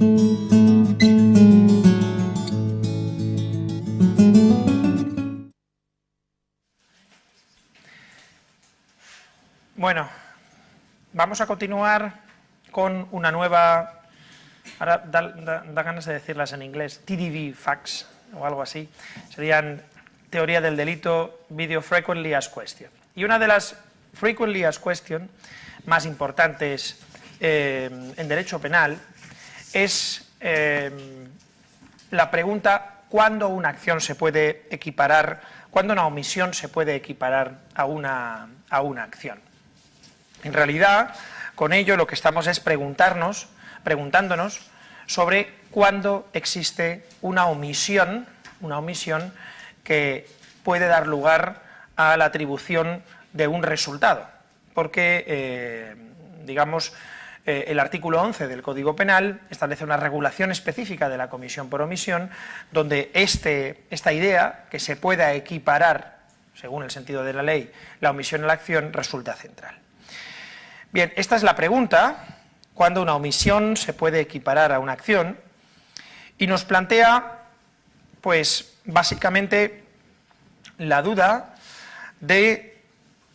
Bueno, vamos a continuar con una nueva, ahora da ganas de decirlas en inglés, TDV facts o algo así, serían teoría del delito, video frequently asked question. Y una de las frequently asked question más importantes en derecho penal es la pregunta: ¿cuándo una acción se puede equiparar, cuándo una omisión se puede equiparar a una acción? En realidad, con ello lo que estamos es preguntándonos sobre cuándo existe una omisión que puede dar lugar a la atribución de un resultado, porque, digamos, el artículo 11 del Código Penal establece una regulación específica de la comisión por omisión, donde esta idea, que se pueda equiparar, según el sentido de la ley, la omisión a la acción, resulta central. Bien, esta es la pregunta: ¿cuándo una omisión se puede equiparar a una acción? Y nos plantea, pues, básicamente la duda de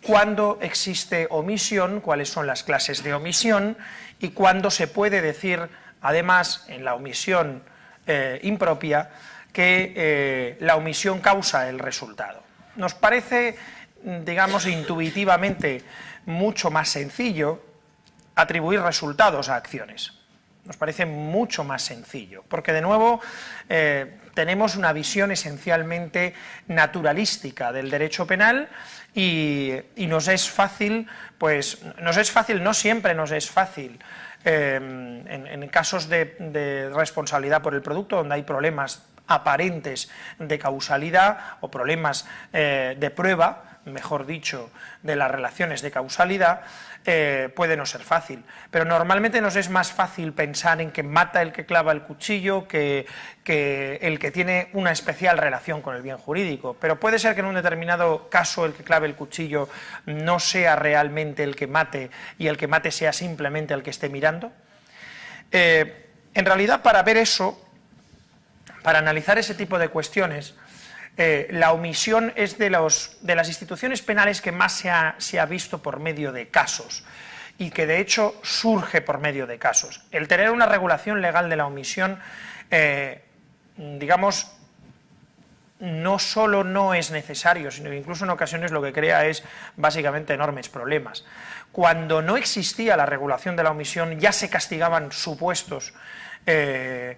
cuándo existe omisión, cuáles son las clases de omisión y cuándo se puede decir, además, en la omisión impropia, que la omisión causa el resultado. Nos parece, digamos, intuitivamente mucho más sencillo atribuir resultados a acciones. Nos parece mucho más sencillo, porque de nuevo tenemos una visión esencialmente naturalística del derecho penal y nos es fácil, no siempre nos es fácil, en casos de responsabilidad por el producto, donde hay problemas aparentes de causalidad o problemas de prueba, mejor dicho, de las relaciones de causalidad, puede no ser fácil. Pero normalmente nos es más fácil pensar en que mata el que clava el cuchillo que el que tiene una especial relación con el bien jurídico. Pero puede ser que en un determinado caso el que clave el cuchillo no sea realmente el que mate y el que mate sea simplemente el que esté mirando. En realidad, para ver eso, para analizar ese tipo de cuestiones, la omisión es de las instituciones penales que más se ha visto por medio de casos y que de hecho surge por medio de casos. El tener una regulación legal de la omisión, digamos, no solo no es necesario, sino que incluso en ocasiones lo que crea es básicamente enormes problemas. Cuando no existía la regulación de la omisión, ya se castigaban supuestos de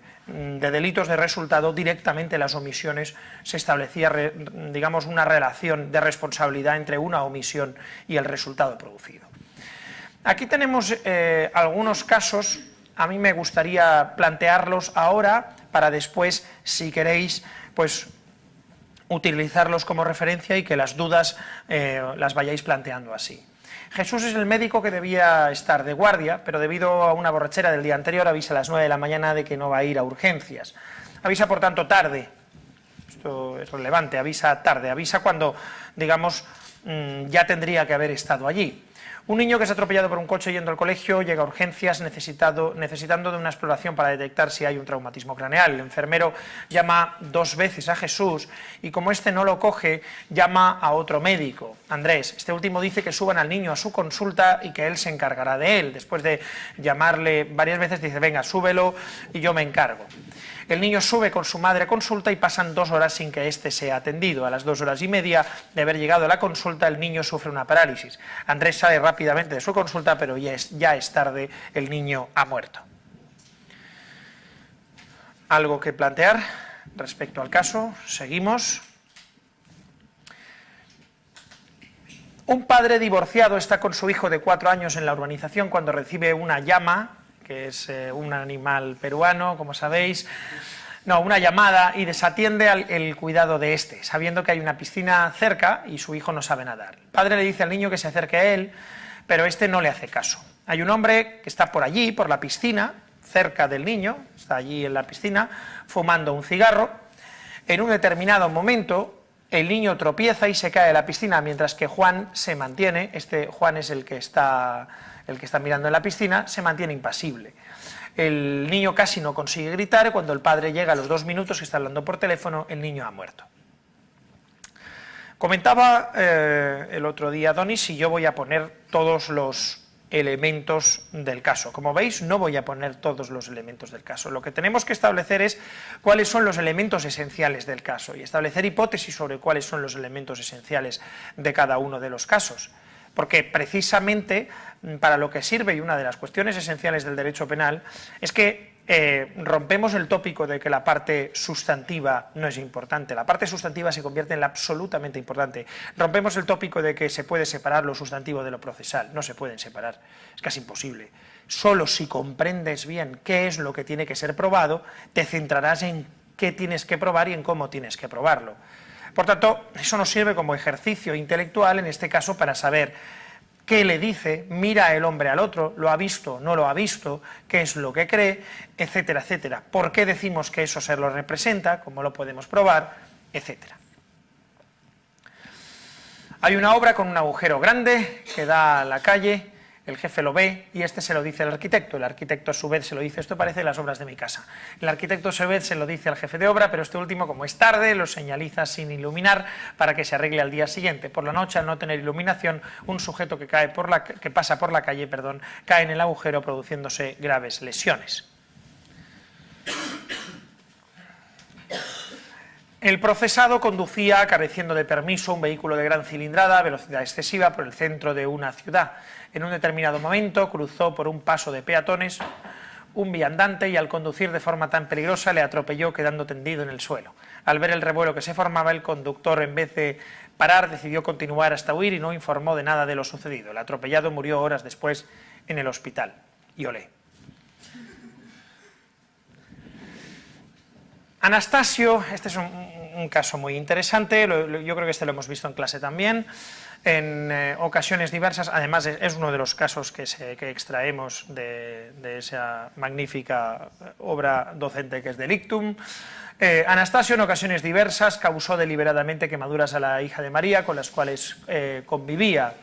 delitos de resultado. Directamente las omisiones se establecía, digamos, una relación de responsabilidad entre una omisión y el resultado producido. Aquí tenemos algunos casos, a mí me gustaría plantearlos ahora para después, si queréis, pues utilizarlos como referencia y que las dudas las vayáis planteando así. Jesús es el médico que debía estar de guardia, pero debido a una borrachera del día anterior avisa a las 9 de la mañana de que no va a ir a urgencias. Avisa, por tanto, tarde. Esto es relevante, avisa tarde, avisa cuando, digamos, ya tendría que haber estado allí. Un niño que se ha atropellado por un coche yendo al colegio llega a urgencias necesitando de una exploración para detectar si hay un traumatismo craneal. El enfermero llama 2 veces a Jesús y como este no lo coge, llama a otro médico, Andrés. Este último dice que suban al niño a su consulta y que él se encargará de él. Después de llamarle varias veces dice: venga, súbelo y yo me encargo. El niño sube con su madre a consulta y pasan 2 horas sin que éste sea atendido. A las 2 horas y media de haber llegado a la consulta, el niño sufre una parálisis. Andrés sale rápidamente de su consulta, pero ya es tarde, el niño ha muerto. ¿Algo que plantear respecto al caso? Seguimos. Un padre divorciado está con su hijo de 4 años en la urbanización cuando recibe una llama, que es un animal peruano, como sabéis, una llamada, y desatiende el cuidado de este, sabiendo que hay una piscina cerca y su hijo no sabe nadar. El padre le dice al niño que se acerque a él, pero este no le hace caso. Hay un hombre que está por allí, por la piscina, cerca del niño, está allí en la piscina, fumando un cigarro. En un determinado momento, el niño tropieza y se cae de la piscina, mientras que Juan se mantiene. Este Juan es el que está el que está mirando en la piscina, se mantiene impasible. El niño casi no consigue gritar, cuando el padre llega a los 2 minutos que está hablando por teléfono, el niño ha muerto. Comentaba el otro día Donis si yo voy a poner todos los elementos del caso. Como veis, no voy a poner todos los elementos del caso. Lo que tenemos que establecer es cuáles son los elementos esenciales del caso y establecer hipótesis sobre cuáles son los elementos esenciales de cada uno de los casos. Porque precisamente para lo que sirve, y una de las cuestiones esenciales del derecho penal, es que rompemos el tópico de que la parte sustantiva no es importante. La parte sustantiva se convierte en la absolutamente importante. Rompemos el tópico de que se puede separar lo sustantivo de lo procesal. No se pueden separar, es casi imposible. Solo si comprendes bien qué es lo que tiene que ser probado, te centrarás en qué tienes que probar y en cómo tienes que probarlo. Por tanto, eso nos sirve como ejercicio intelectual, en este caso, para saber qué le dice, mira el hombre al otro, lo ha visto, no lo ha visto, qué es lo que cree, etcétera, etcétera. ¿Por qué decimos que eso se lo representa? ¿Cómo lo podemos probar? Etcétera. Hay una obra con un agujero grande que da a la calle, el jefe lo ve y este se lo dice al arquitecto, el arquitecto a su vez se lo dice, esto parece las obras de mi casa, el arquitecto a su vez se lo dice al jefe de obra, pero este último, como es tarde, lo señaliza sin iluminar para que se arregle al día siguiente. Por la noche, al no tener iluminación, un sujeto que pasa por la calle, cae en el agujero produciéndose graves lesiones. El procesado conducía, careciendo de permiso, un vehículo de gran cilindrada a velocidad excesiva por el centro de una ciudad. En un determinado momento cruzó por un paso de peatones un viandante y al conducir de forma tan peligrosa le atropelló quedando tendido en el suelo. Al ver el revuelo que se formaba, el conductor, en vez de parar, decidió continuar hasta huir y no informó de nada de lo sucedido. El atropellado murió horas después en el hospital. Y olé. Anastasio, este es un caso muy interesante, yo creo que este lo hemos visto en clase también, en ocasiones diversas, además es uno de los casos que extraemos de esa magnífica obra docente que es Delictum. Anastasio en ocasiones diversas causó deliberadamente quemaduras a la hija de María, con las cuales convivía,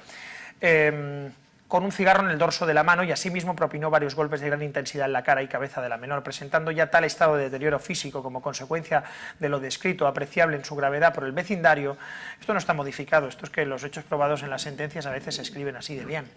con un cigarro en el dorso de la mano y asimismo propinó varios golpes de gran intensidad en la cara y cabeza de la menor, presentando ya tal estado de deterioro físico como consecuencia de lo descrito, apreciable en su gravedad por el vecindario. Esto no está modificado, esto es que los hechos probados en las sentencias a veces se escriben así de bien.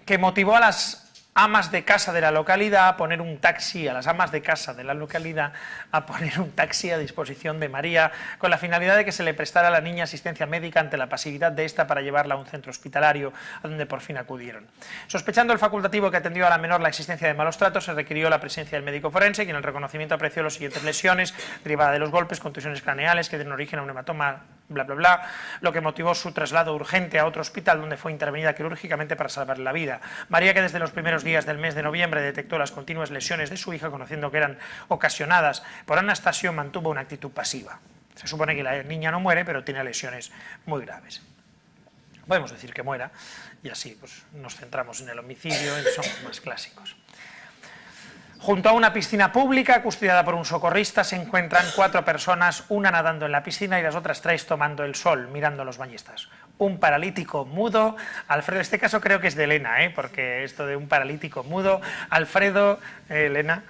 Que motivó a las amas de casa de la localidad a poner un taxi, a las amas de casa de la localidad a poner un taxi a disposición de María con la finalidad de que se le prestara a la niña asistencia médica ante la pasividad de esta para llevarla a un centro hospitalario a donde por fin acudieron. Sospechando el facultativo que atendió a la menor la existencia de malos tratos, se requirió la presencia del médico forense, quien en el reconocimiento apreció las siguientes lesiones derivadas de los golpes, contusiones craneales que dieron origen a un hematoma, bla, bla, bla, lo que motivó su traslado urgente a otro hospital donde fue intervenida quirúrgicamente para salvarle la vida. María, que desde los primeros días del mes de noviembre detectó las continuas lesiones de su hija, conociendo que eran ocasionadas por Anastasio, mantuvo una actitud pasiva. Se supone que la niña no muere, pero tiene lesiones muy graves. Podemos decir que muera, y así pues, nos centramos en el homicidio, y somos más clásicos. Junto a una piscina pública custodiada por un socorrista se encuentran 4 personas, una nadando en la piscina y las otras 3 tomando el sol, mirando a los bañistas. Un paralítico mudo, Alfredo, este caso creo que es de Elena, porque esto de un paralítico mudo, Alfredo, Elena,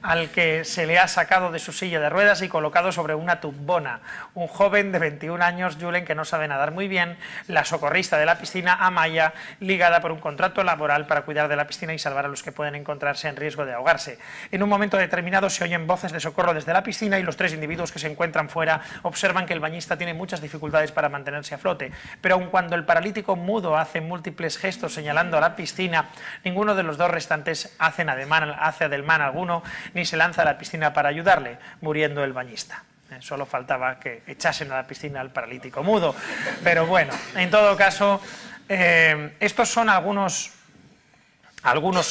al que se le ha sacado de su silla de ruedas y colocado sobre una tumbona. Un joven de 21 años, Julen, que no sabe nadar muy bien, la socorrista de la piscina, Amaya, ligada por un contrato laboral para cuidar de la piscina y salvar a los que pueden encontrarse en riesgo de ahogarse. En un momento determinado se oyen voces de socorro desde la piscina y los 3 individuos que se encuentran fuera observan que el bañista tiene muchas dificultades para mantenerse a flote, pero aun cuando el paralítico mudo hace múltiples gestos señalando a la piscina, ninguno de los 2 restantes hace ademán alguno ni se lanza a la piscina para ayudarle, muriendo el bañista. Solo faltaba que echasen a la piscina al paralítico mudo, pero bueno, en todo caso, estos son algunos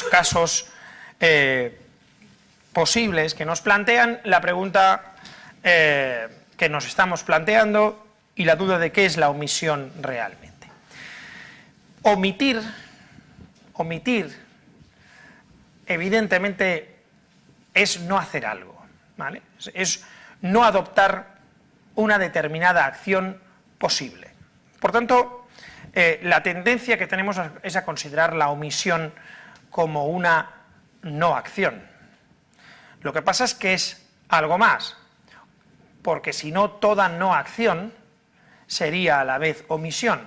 casos posibles que nos plantean la pregunta que nos estamos planteando y la duda de qué es la omisión realmente. Omitir, evidentemente, es no hacer algo, ¿vale? Es no adoptar una determinada acción posible. Por tanto, la tendencia que tenemos es a considerar la omisión como una no acción. Lo que pasa es que es algo más, porque si no, toda no acción sería a la vez omisión.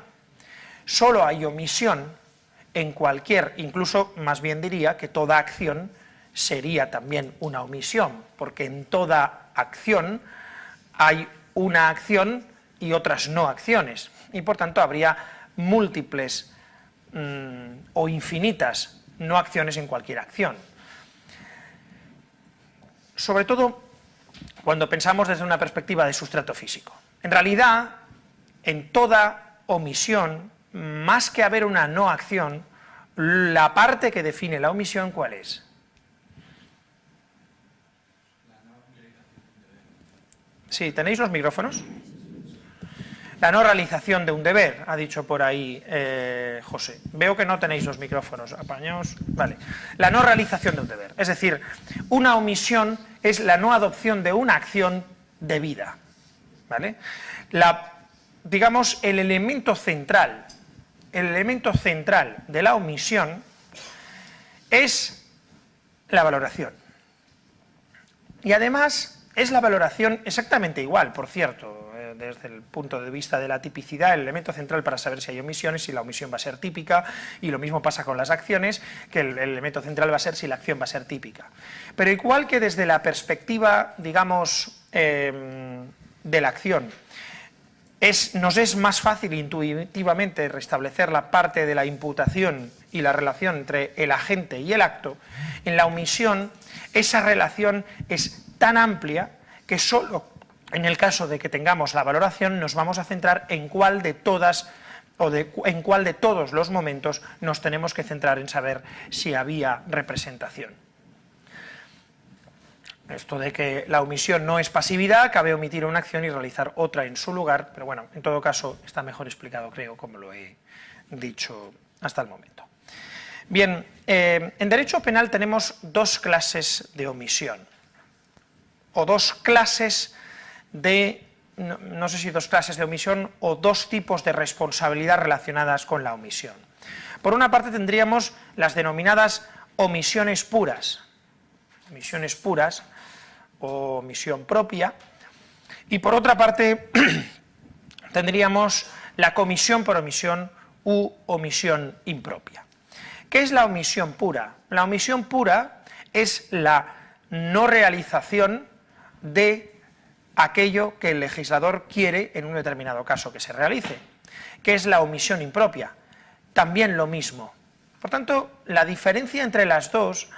Solo hay omisión en cualquier, incluso más bien diría que toda acción sería también una omisión, porque en toda acción hay una acción y otras no acciones, y por tanto habría múltiples o infinitas no acciones en cualquier acción. Sobre todo cuando pensamos desde una perspectiva de sustrato físico. En realidad, en toda omisión, más que haber una no acción, la parte que define la omisión, ¿cuál es? Sí, ¿tenéis los micrófonos? La no realización de un deber, ha dicho por ahí José. Veo que no tenéis los micrófonos, apañaos. Vale. La no realización de un deber. Es decir, una omisión es la no adopción de una acción debida. ¿Vale? Digamos, el elemento central de la omisión es la valoración. Y además es la valoración exactamente igual, por cierto, desde el punto de vista de la tipicidad, el elemento central para saber si hay omisiones, si la omisión va a ser típica, y lo mismo pasa con las acciones, que el elemento central va a ser si la acción va a ser típica. Pero igual que desde la perspectiva, digamos, de la acción, nos es más fácil intuitivamente restablecer la parte de la imputación y la relación entre el agente y el acto, en la omisión esa relación es tan amplia que solo en el caso de que tengamos la valoración nos vamos a centrar en cuál de todas en cuál de todos los momentos nos tenemos que centrar en saber si había representación. Esto de que la omisión no es pasividad, cabe omitir una acción y realizar otra en su lugar, pero bueno, en todo caso está mejor explicado, creo, como lo he dicho hasta el momento. Bien, en derecho penal tenemos dos clases de omisión, o dos clases de, no sé si dos clases de omisión o dos tipos de responsabilidad relacionadas con la omisión. Por una parte tendríamos las denominadas omisiones puras o omisión propia, y por otra parte tendríamos la comisión por omisión u omisión impropia. ¿Qué es la omisión pura? La omisión pura es la no realización de aquello que el legislador quiere en un determinado caso que se realice. ¿Qué es la omisión impropia? También lo mismo. Por tanto, la diferencia entre las dos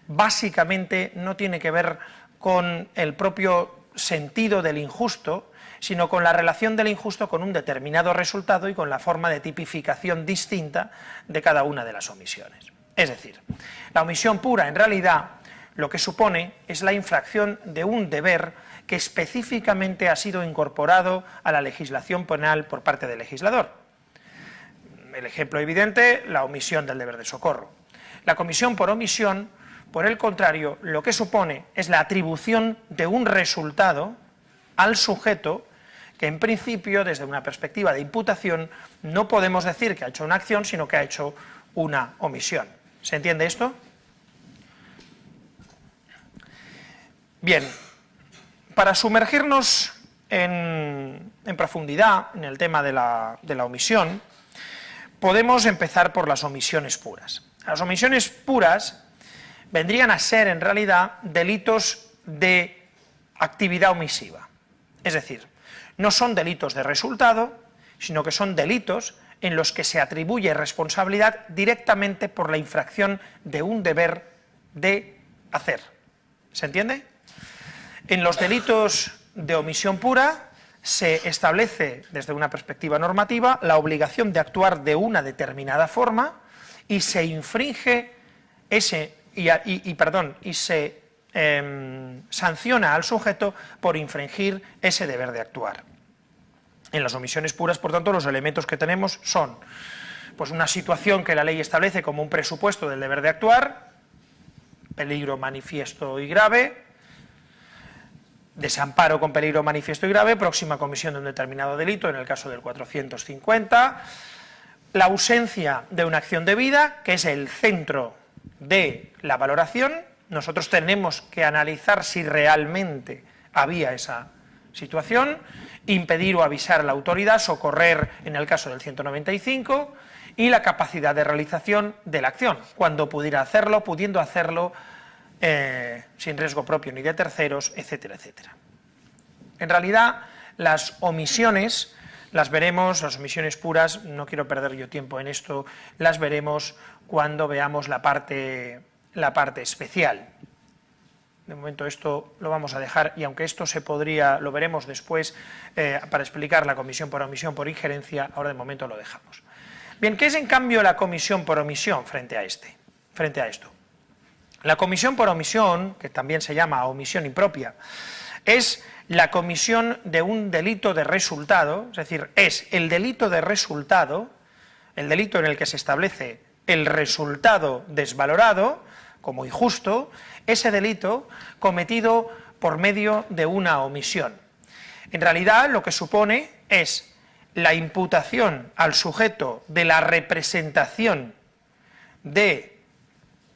básicamente no tiene que ver con el propio sentido del injusto, sino con la relación del injusto con un determinado resultado y con la forma de tipificación distinta de cada una de las omisiones. Es decir, la omisión pura en realidad lo que supone es la infracción de un deber que específicamente ha sido incorporado a la legislación penal por parte del legislador. El ejemplo evidente, la omisión del deber de socorro. La comisión por omisión, por el contrario, lo que supone es la atribución de un resultado al sujeto que en principio, desde una perspectiva de imputación, no podemos decir que ha hecho una acción, sino que ha hecho una omisión. ¿Se entiende esto? Bien, para sumergirnos en profundidad en el tema de la omisión, podemos empezar por las omisiones puras. Las omisiones puras vendrían a ser, en realidad, delitos de actividad omisiva. Es decir, no son delitos de resultado, sino que son delitos en los que se atribuye responsabilidad directamente por la infracción de un deber de hacer. ¿Se entiende? En los delitos de omisión pura se establece, desde una perspectiva normativa, la obligación de actuar de una determinada forma y se infringe se sanciona al sujeto por infringir ese deber de actuar. En las omisiones puras, por tanto, los elementos que tenemos son pues, una situación que la ley establece como un presupuesto del deber de actuar, peligro manifiesto y grave, desamparo con peligro manifiesto y grave, próxima comisión de un determinado delito, en el caso del 450, la ausencia de una acción debida, que es el centro de la valoración. Nosotros tenemos que analizar si realmente había esa situación, impedir o avisar a la autoridad, socorrer en el caso del 195, y la capacidad de realización de la acción, cuando pudiera hacerlo, pudiendo hacerlo sin riesgo propio ni de terceros, etcétera, etcétera. En realidad, las omisiones las veremos, las omisiones puras, no quiero perder yo tiempo en esto, las veremos cuando veamos la parte especial. De momento esto lo vamos a dejar, y aunque esto lo veremos después para explicar la comisión por omisión por injerencia, ahora de momento lo dejamos. Bien, ¿qué es en cambio la comisión por omisión frente a esto? La comisión por omisión, que también se llama omisión impropia, es la comisión de un delito de resultado, es decir, es el delito de resultado, el delito en el que se establece el resultado desvalorado como injusto, ese delito cometido por medio de una omisión. En realidad, lo que supone es la imputación al sujeto de la representación de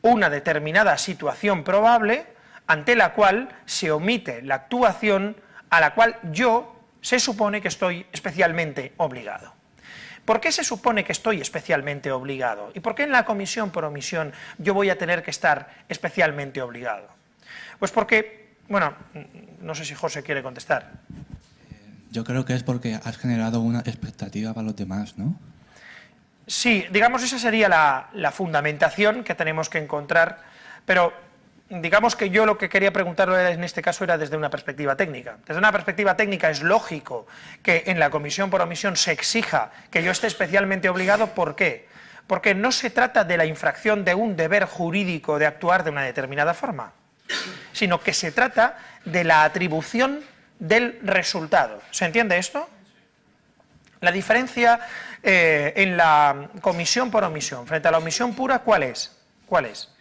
una determinada situación probable ante la cual se omite la actuación a la cual yo se supone que estoy especialmente obligado. ¿Por qué se supone que estoy especialmente obligado? ¿Y por qué en la comisión por omisión yo voy a tener que estar especialmente obligado? Pues porque, bueno, no sé si José quiere contestar. Yo creo que es porque has generado una expectativa para los demás, ¿no? Sí, digamos, esa sería la fundamentación que tenemos que encontrar, pero digamos que yo lo que quería preguntarle en este caso era desde una perspectiva técnica. Desde una perspectiva técnica es lógico que en la comisión por omisión se exija que yo esté especialmente obligado. ¿Por qué? Porque no se trata de la infracción de un deber jurídico de actuar de una determinada forma, sino que se trata de la atribución del resultado. ¿Se entiende esto? La diferencia en la comisión por omisión frente a la omisión pura, ¿cuál es? ¿Cuál es?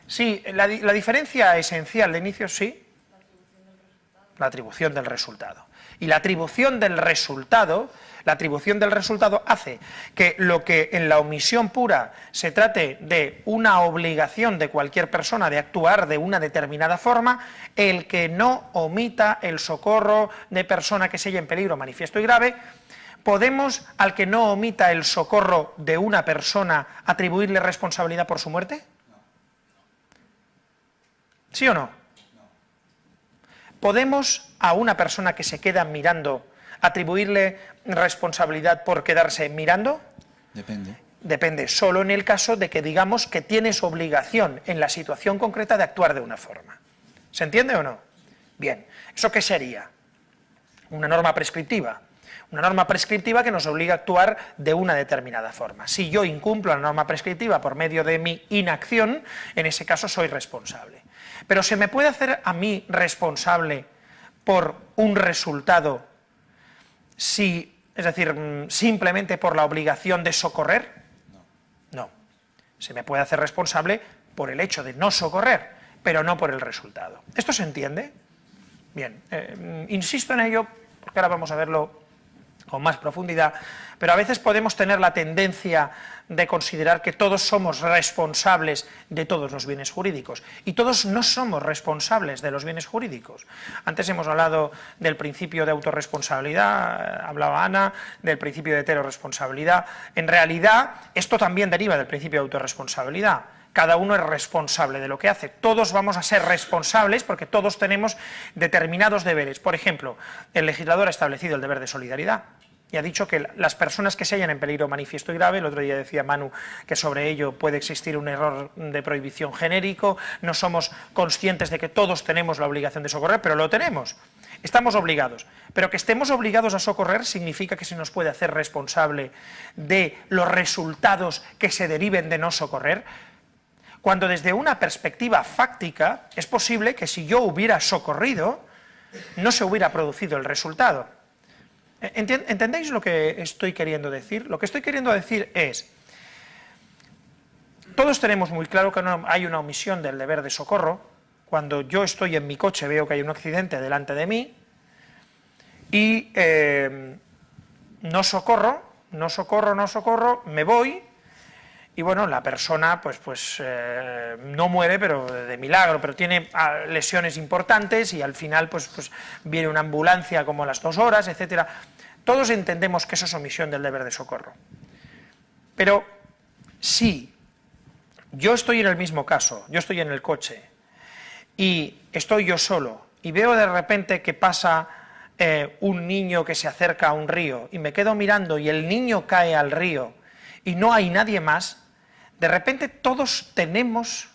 Sí, la diferencia esencial de inicio, sí, la atribución del resultado. Y la atribución del resultado hace que lo que en la omisión pura se trate de una obligación de cualquier persona de actuar de una determinada forma, el que no omita el socorro de persona que se halla en peligro manifiesto y grave, ¿podemos al que no omita el socorro de una persona atribuirle responsabilidad por su muerte? ¿Sí o no? ¿Podemos a una persona que se queda mirando atribuirle responsabilidad por quedarse mirando? Depende. Depende, solo en el caso de que digamos que tienes obligación en la situación concreta de actuar de una forma. ¿Se entiende o no? Bien, ¿eso qué sería? Una norma prescriptiva. Una norma prescriptiva que nos obliga a actuar de una determinada forma. Si yo incumplo la norma prescriptiva por medio de mi inacción, en ese caso soy responsable. Pero ¿se me puede hacer a mí responsable por un resultado es decir, simplemente por la obligación de socorrer? No. Se me puede hacer responsable por el hecho de no socorrer, pero no por el resultado. ¿Esto se entiende? Bien, insisto en ello porque ahora vamos a verlo con más profundidad, pero a veces podemos tener la tendencia de considerar que todos somos responsables de todos los bienes jurídicos, y todos no somos responsables de los bienes jurídicos. Antes hemos hablado del principio de autorresponsabilidad, hablaba Ana, del principio de heteroresponsabilidad. En realidad, esto también deriva del principio de autorresponsabilidad. Cada uno es responsable de lo que hace. Todos vamos a ser responsables porque todos tenemos determinados deberes. Por ejemplo, el legislador ha establecido el deber de solidaridad y ha dicho que las personas que se hallan en peligro manifiesto y grave, el otro día decía Manu que sobre ello puede existir un error de prohibición genérico, no somos conscientes de que todos tenemos la obligación de socorrer, pero lo tenemos. Estamos obligados, pero que estemos obligados a socorrer significa que se nos puede hacer responsable de los resultados que se deriven de no socorrer, cuando desde una perspectiva fáctica es posible que si yo hubiera socorrido no se hubiera producido el resultado. ¿Entendéis lo que estoy queriendo decir? Lo que estoy queriendo decir es, todos tenemos muy claro que no hay una omisión del deber de socorro. Cuando yo estoy en mi coche veo que hay un accidente delante de mí y no socorro, no socorro, me voy, y bueno, la persona pues no muere, pero de milagro, pero tiene lesiones importantes y al final pues viene una ambulancia como a las 2 horas, etcétera. Todos entendemos que eso es omisión del deber de socorro. Pero si yo estoy en el mismo caso, yo estoy en el coche y estoy yo solo y veo de repente que pasa un niño que se acerca a un río y me quedo mirando y el niño cae al río y no hay nadie más, de repente todos tenemos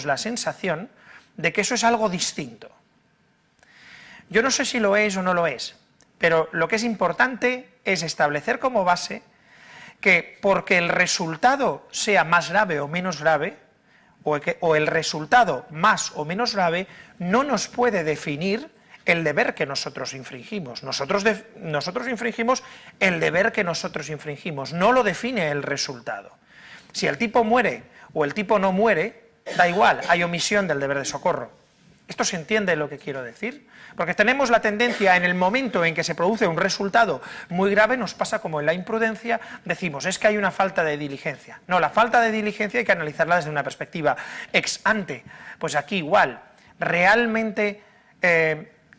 la sensación de que eso es algo distinto. Yo no sé si lo es o no lo es, pero lo que es importante es establecer como base que porque el resultado sea más grave o menos grave, o el resultado más o menos grave, no nos puede definir el deber que nosotros infringimos. Nosotros infringimos el deber que nosotros infringimos, no lo define el resultado. Si el tipo muere o el tipo no muere, da igual, hay omisión del deber de socorro. ¿Esto se entiende lo que quiero decir? Porque tenemos la tendencia, en el momento en que se produce un resultado muy grave, nos pasa como en la imprudencia, decimos, es que hay una falta de diligencia. No, la falta de diligencia hay que analizarla desde una perspectiva ex ante. Pues aquí igual, realmente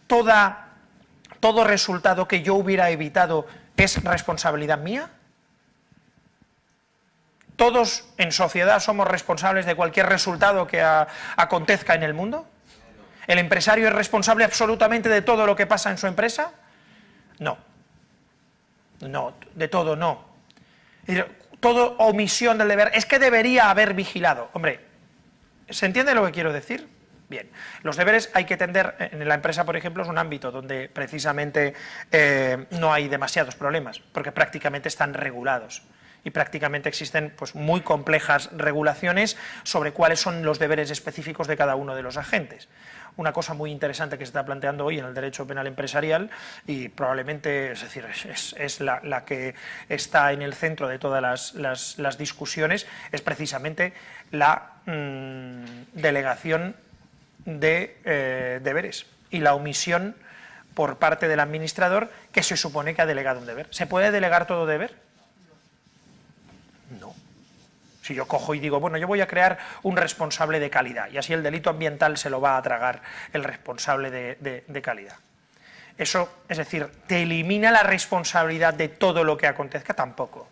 todo resultado que yo hubiera evitado es responsabilidad mía. ¿Todos en sociedad somos responsables de cualquier resultado que acontezca en el mundo? ¿El empresario es responsable absolutamente de todo lo que pasa en su empresa? No. No, de todo no. Todo omisión del deber. Es que debería haber vigilado. Hombre, ¿se entiende lo que quiero decir? Bien, los deberes hay que tender, en la empresa por ejemplo es un ámbito donde precisamente no hay demasiados problemas, porque prácticamente están regulados. Y prácticamente existen pues, muy complejas regulaciones sobre cuáles son los deberes específicos de cada uno de los agentes. Una cosa muy interesante que se está planteando hoy en el derecho penal empresarial y probablemente, es decir, es la que está en el centro de todas las discusiones, es precisamente la delegación de deberes y la omisión por parte del administrador que se supone que ha delegado un deber. ¿Se puede delegar todo deber? No. Si yo cojo y digo, bueno, yo voy a crear un responsable de calidad y así el delito ambiental se lo va a tragar el responsable de calidad. Eso, es decir, ¿te elimina la responsabilidad de todo lo que acontezca? Tampoco.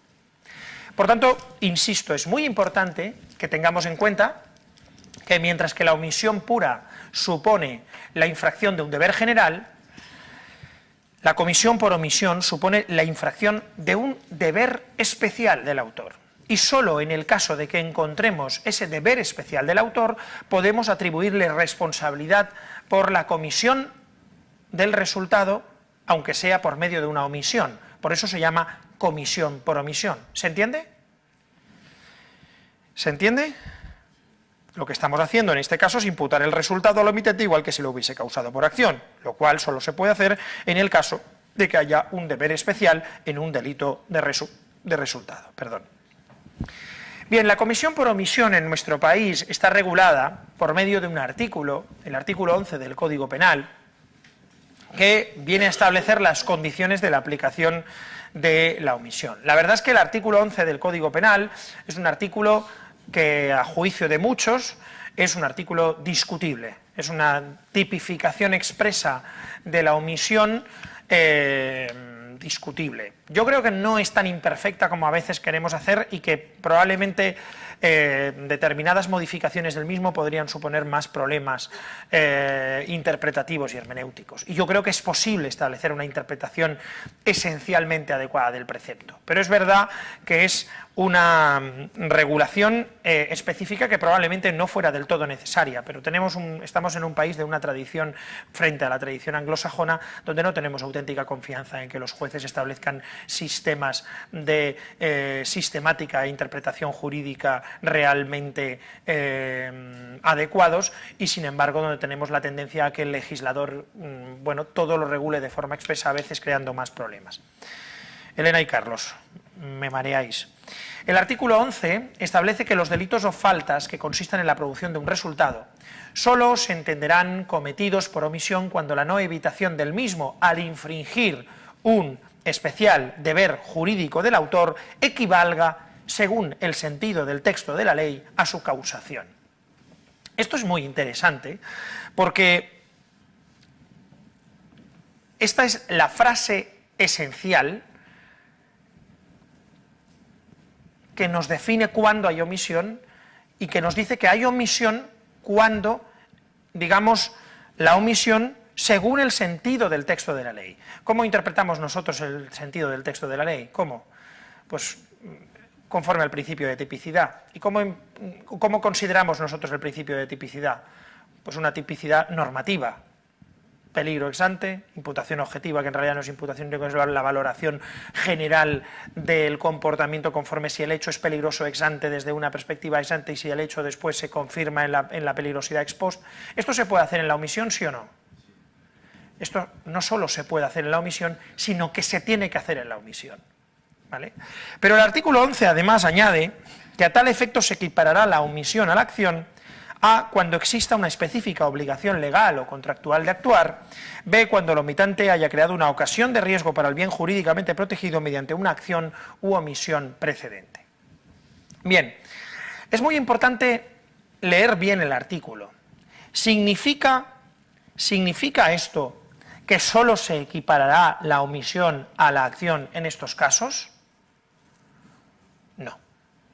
Por tanto, insisto, es muy importante que tengamos en cuenta que mientras que la omisión pura supone la infracción de un deber general, la comisión por omisión supone la infracción de un deber especial del autor. Y solo en el caso de que encontremos ese deber especial del autor, podemos atribuirle responsabilidad por la comisión del resultado, aunque sea por medio de una omisión. Por eso se llama comisión por omisión. ¿Se entiende? ¿Se entiende? Lo que estamos haciendo en este caso es imputar el resultado al omitente igual que si lo hubiese causado por acción, lo cual solo se puede hacer en el caso de que haya un deber especial en un delito de resultado. Bien, la comisión por omisión en nuestro país está regulada por medio de un artículo, el artículo 11 del Código Penal, que viene a establecer las condiciones de la aplicación de la omisión. La verdad es que el artículo 11 del Código Penal es un artículo que, a juicio de muchos, es un artículo discutible, es una tipificación expresa de la omisión discutible. Yo creo que no es tan imperfecta como a veces queremos hacer y que probablemente determinadas modificaciones del mismo podrían suponer más problemas interpretativos y hermenéuticos. Y yo creo que es posible establecer una interpretación esencialmente adecuada del precepto. Pero es verdad que es una regulación específica que probablemente no fuera del todo necesaria, pero estamos en un país de una tradición frente a la tradición anglosajona donde no tenemos auténtica confianza en que los jueces establezcan sistemas de sistemática e interpretación jurídica realmente adecuados y sin embargo donde tenemos la tendencia a que el legislador bueno, todo lo regule de forma expresa, a veces creando más problemas. Elena y Carlos, me mareáis. El artículo 11 establece que los delitos o faltas que consistan en la producción de un resultado solo se entenderán cometidos por omisión cuando la no evitación del mismo al infringir un especial deber jurídico del autor equivalga, según el sentido del texto de la ley, a su causación. Esto es muy interesante porque esta es la frase esencial que nos define cuándo hay omisión y que nos dice que hay omisión cuando, digamos, la omisión según el sentido del texto de la ley. ¿Cómo interpretamos nosotros el sentido del texto de la ley? ¿Cómo? Pues conforme al principio de tipicidad. ¿Y cómo consideramos nosotros el principio de tipicidad? Pues una tipicidad normativa. Peligro ex ante, imputación objetiva, que en realidad no es imputación, sino que es la valoración general del comportamiento conforme si el hecho es peligroso ex ante desde una perspectiva ex ante y si el hecho después se confirma en la peligrosidad ex post. ¿Esto se puede hacer en la omisión, sí o no? Esto no solo se puede hacer en la omisión, sino que se tiene que hacer en la omisión, ¿vale? Pero el artículo 11 además añade que a tal efecto se equiparará la omisión a la acción a cuando exista una específica obligación legal o contractual de actuar, b cuando el omitante haya creado una ocasión de riesgo para el bien jurídicamente protegido mediante una acción u omisión precedente. Bien, es muy importante leer bien el artículo. ¿Significa esto que solo se equiparará la omisión a la acción en estos casos? No,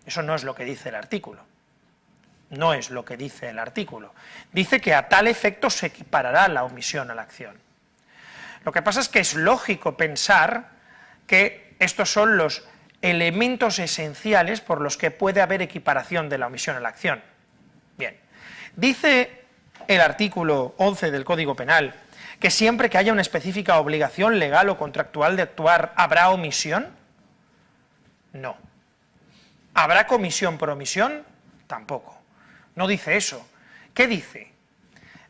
eso no es lo que dice el artículo. No es lo que dice el artículo. Dice que a tal efecto se equiparará la omisión a la acción. Lo que pasa es que es lógico pensar que estos son los elementos esenciales por los que puede haber equiparación de la omisión a la acción. Bien, dice el artículo 11 del Código Penal que siempre que haya una específica obligación legal o contractual de actuar, ¿habrá omisión? No. ¿Habrá comisión por omisión? Tampoco. No dice eso. ¿Qué dice?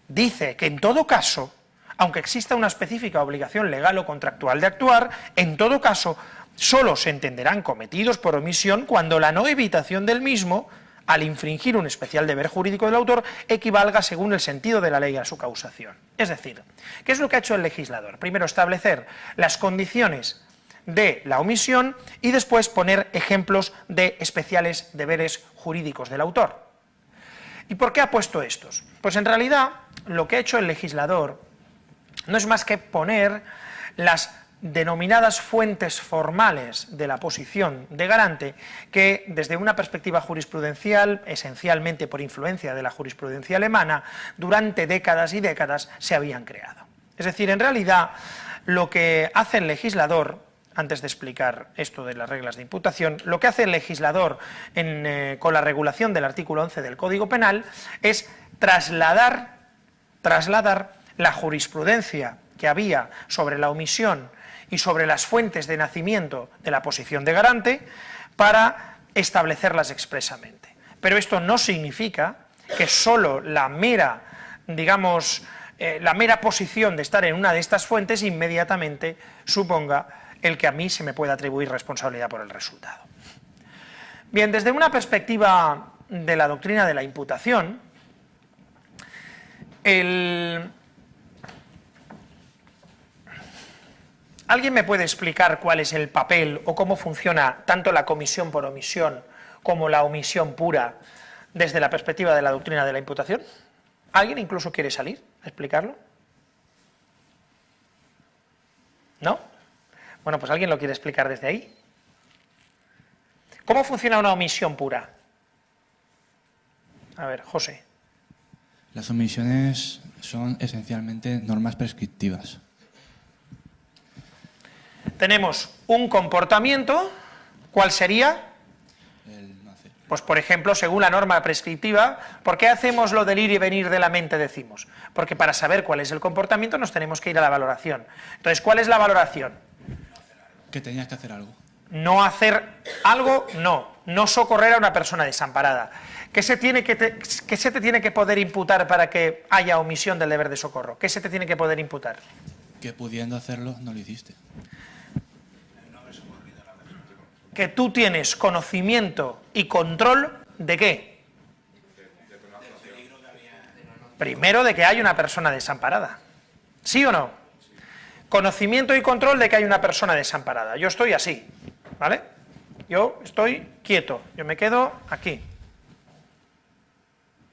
Dice que en todo caso, aunque exista una específica obligación legal o contractual de actuar, en todo caso solo se entenderán cometidos por omisión cuando la no evitación del mismo, al infringir un especial deber jurídico del autor, equivalga según el sentido de la ley a su causación. Es decir, ¿qué es lo que ha hecho el legislador? Primero establecer las condiciones de la omisión y después poner ejemplos de especiales deberes jurídicos del autor. ¿Y por qué ha puesto estos? Pues en realidad lo que ha hecho el legislador no es más que poner las denominadas fuentes formales de la posición de garante que desde una perspectiva jurisprudencial, esencialmente por influencia de la jurisprudencia alemana, durante décadas y décadas se habían creado. Es decir, en realidad lo que hace el legislador, antes de explicar esto de las reglas de imputación, lo que hace el legislador con la regulación del artículo 11 del Código Penal es trasladar la jurisprudencia que había sobre la omisión y sobre las fuentes de nacimiento de la posición de garante para establecerlas expresamente. Pero esto no significa que solo la mera, digamos, la mera posición de estar en una de estas fuentes inmediatamente suponga el que a mí se me pueda atribuir responsabilidad por el resultado. Bien, desde una perspectiva de la doctrina de la imputación, ¿alguien me puede explicar cuál es el papel o cómo funciona tanto la comisión por omisión como la omisión pura desde la perspectiva de la doctrina de la imputación? ¿Alguien incluso quiere salir a explicarlo? ¿No? Bueno, pues ¿alguien lo quiere explicar desde ahí? ¿Cómo funciona una omisión pura? A ver, José. Las omisiones son esencialmente normas prescriptivas. Tenemos un comportamiento, ¿cuál sería? El no hacer. Pues por ejemplo, según la norma prescriptiva, ¿por qué hacemos lo del ir y venir de la mente, decimos? Porque para saber cuál es el comportamiento nos tenemos que ir a la valoración. Entonces, ¿cuál es la valoración? Que tenías que hacer algo. No hacer algo, no socorrer a una persona desamparada. ¿Qué se te tiene que poder imputar para que haya omisión del deber de socorro? ¿Qué se te tiene que poder imputar? Que pudiendo hacerlo, no lo hiciste. Que tú tienes conocimiento y control ¿de qué? Primero de que hay una persona desamparada. ¿Sí o no? Conocimiento y control de que hay una persona desamparada. Yo estoy así, ¿vale? Yo estoy quieto, yo me quedo aquí,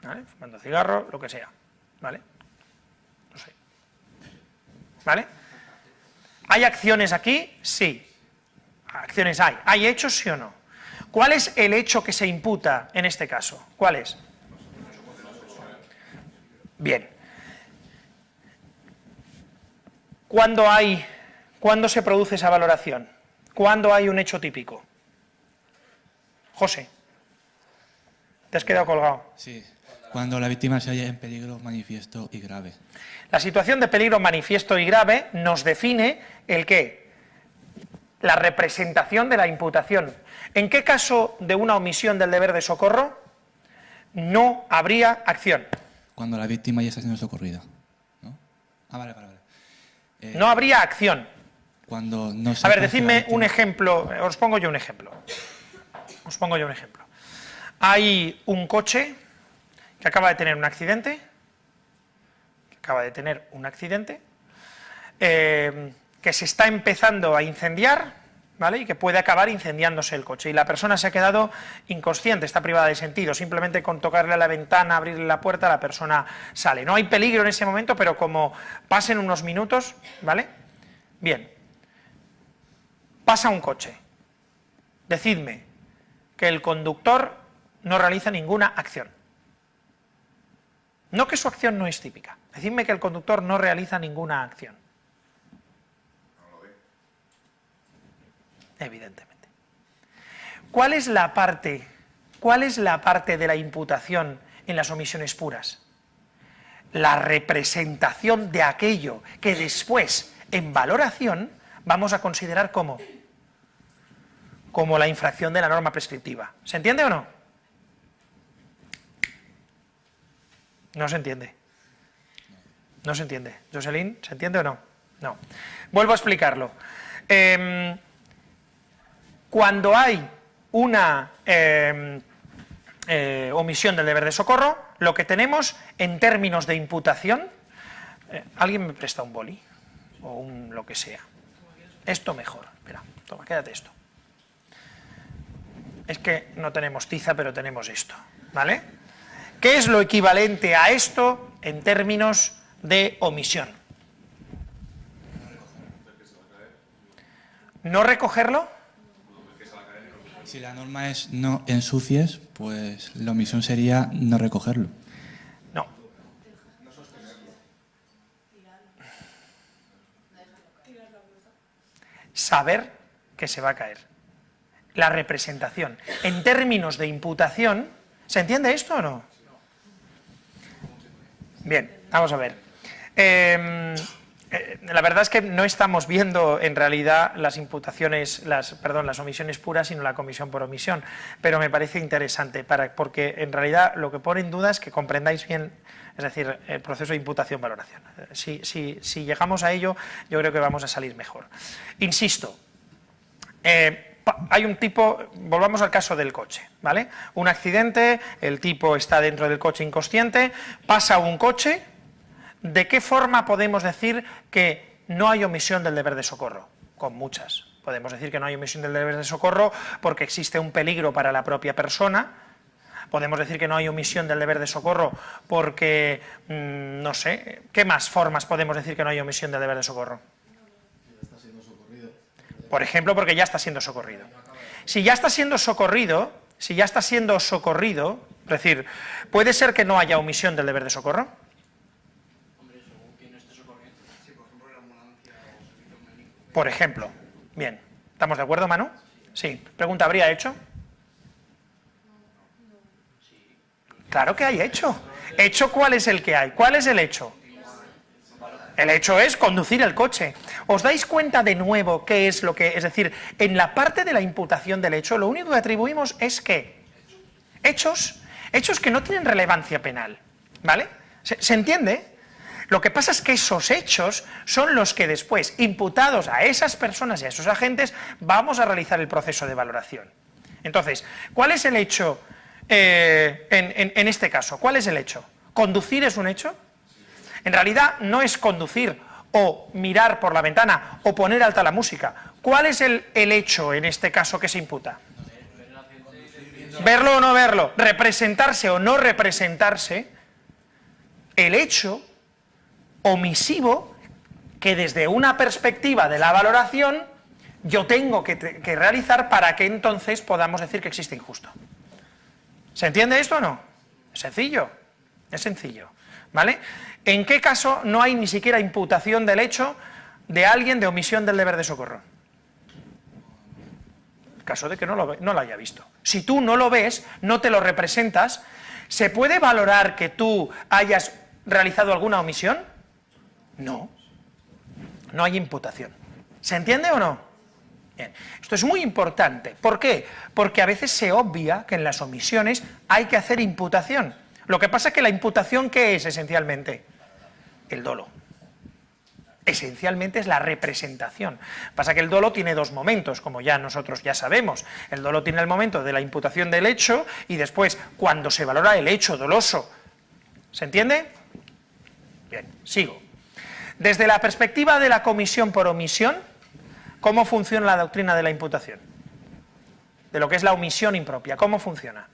¿vale? Fumando cigarro, lo que sea, ¿vale? No sé. ¿Vale? ¿Hay acciones aquí? Sí. Acciones hay. ¿Hay hechos, sí o no? ¿Cuál es el hecho que se imputa en este caso? ¿Cuál es? Bien. ¿Cuándo se produce esa valoración? ¿Cuándo hay un hecho típico? José, ¿te has quedado colgado? Sí, cuando la víctima se halla en peligro manifiesto y grave. La situación de peligro manifiesto y grave nos define el qué, la representación de la imputación. ¿En qué caso de una omisión del deber de socorro no habría acción? Cuando la víctima ya está siendo socorrida, ¿no? Vale. No habría acción. Cuando no se A ver, conoce la decidme víctima. un ejemplo, os pongo yo un ejemplo. Hay un coche que acaba de tener un accidente, que se está empezando a incendiar, ¿vale? Y que puede acabar incendiándose el coche. Y la persona se ha quedado inconsciente, está privada de sentido. Simplemente con tocarle a la ventana, abrirle la puerta, la persona sale. No hay peligro en ese momento, pero como pasen unos minutos, ¿vale? Bien. Pasa un coche. Decidme que el conductor no realiza ninguna acción. No que su acción no es típica. Decidme que el conductor no realiza ninguna acción. No lo ve. Evidentemente. ¿Cuál es la parte de la imputación en las omisiones puras? La representación de aquello que después, en valoración, vamos a considerar como la infracción de la norma prescriptiva. ¿Se entiende o no? No se entiende. No se entiende. Jocelyn, ¿se entiende o no? No. Vuelvo a explicarlo. Cuando hay una omisión del deber de socorro, lo que tenemos en términos de imputación, ¿alguien me presta un boli? O un lo que sea. Esto mejor. Espera, toma, quédate esto. Es que no tenemos tiza, pero tenemos esto, ¿vale? ¿Qué es lo equivalente a esto en términos de omisión? ¿No recogerlo? Si la norma es no ensucies, pues la omisión sería no recogerlo. No. Saber que se va a caer. La representación. En términos de imputación, ¿se entiende esto o no? Bien, vamos a ver. La verdad es que no estamos viendo en realidad las imputaciones, las omisiones puras, sino la comisión por omisión, pero me parece interesante porque en realidad lo que pone en duda es que comprendáis bien, es decir, el proceso de imputación-valoración. Si llegamos a ello, yo creo que vamos a salir mejor. Insisto, hay un tipo, volvamos al caso del coche, ¿vale? Un accidente, el tipo está dentro del coche inconsciente, pasa un coche. ¿De qué forma podemos decir que no hay omisión del deber de socorro? Con muchas. Podemos decir que no hay omisión del deber de socorro porque existe un peligro para la propia persona. Podemos decir que no hay omisión del deber de socorro porque, no sé, ¿qué más formas podemos decir que no hay omisión del deber de socorro? Por ejemplo, porque ya está siendo socorrido. Si ya está siendo socorrido, es decir, ¿puede ser que no haya omisión del deber de socorro? Por ejemplo. Bien. ¿Estamos de acuerdo, Manu? Sí. Pregunta, ¿habría hecho? Claro que hay hecho. ¿Hecho cuál es el que hay? ¿Cuál es el hecho? El hecho es conducir el coche. ¿Os dais cuenta de nuevo qué es lo que...? Es decir, en la parte de la imputación del hecho, lo único que atribuimos es ¿qué? Hechos que no tienen relevancia penal, ¿vale? ¿Se entiende? Lo que pasa es que esos hechos son los que después, imputados a esas personas y a esos agentes, vamos a realizar el proceso de valoración. Entonces, ¿cuál es el hecho en este caso? ¿Cuál es el hecho? ¿Conducir es un hecho? En realidad no es conducir o mirar por la ventana, o poner alta la música. ¿Cuál es el hecho en este caso que se imputa? Verlo o no verlo, representarse o no representarse, el hecho omisivo que desde una perspectiva de la valoración yo tengo que realizar para que entonces podamos decir que existe injusto. ¿Se entiende esto o no? Es sencillo, es sencillo, ¿vale? ¿En qué caso no hay ni siquiera imputación del hecho de alguien de omisión del deber de socorro? En caso de que no lo haya visto. Si tú no lo ves, no te lo representas, ¿se puede valorar que tú hayas realizado alguna omisión? No. No hay imputación. ¿Se entiende o no? Bien. Esto es muy importante. ¿Por qué? Porque a veces se obvia que en las omisiones hay que hacer imputación. Lo que pasa es que la imputación, ¿qué es esencialmente? El dolo. Esencialmente es la representación. Pasa que el dolo tiene dos momentos, como ya nosotros ya sabemos. El dolo tiene el momento de la imputación del hecho y después, cuando se valora el hecho doloso. ¿Se entiende? Bien, sigo. Desde la perspectiva de la comisión por omisión, ¿cómo funciona la doctrina de la imputación? De lo que es la omisión impropia, ¿cómo funciona?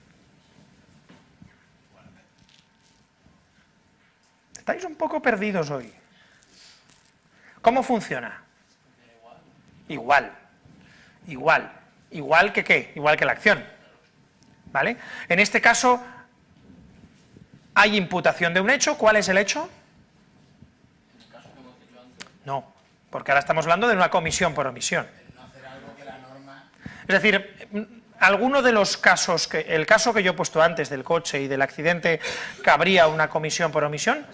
Estáis un poco perdidos hoy. ¿Cómo funciona? Igual. ¿Igual que qué? Igual que la acción. ¿Vale? En este caso, hay imputación de un hecho. ¿Cuál es el hecho? No, porque ahora estamos hablando de una comisión por omisión. Es decir, alguno de los casos, el caso que yo he puesto antes del coche y del accidente, ¿cabría una comisión por omisión?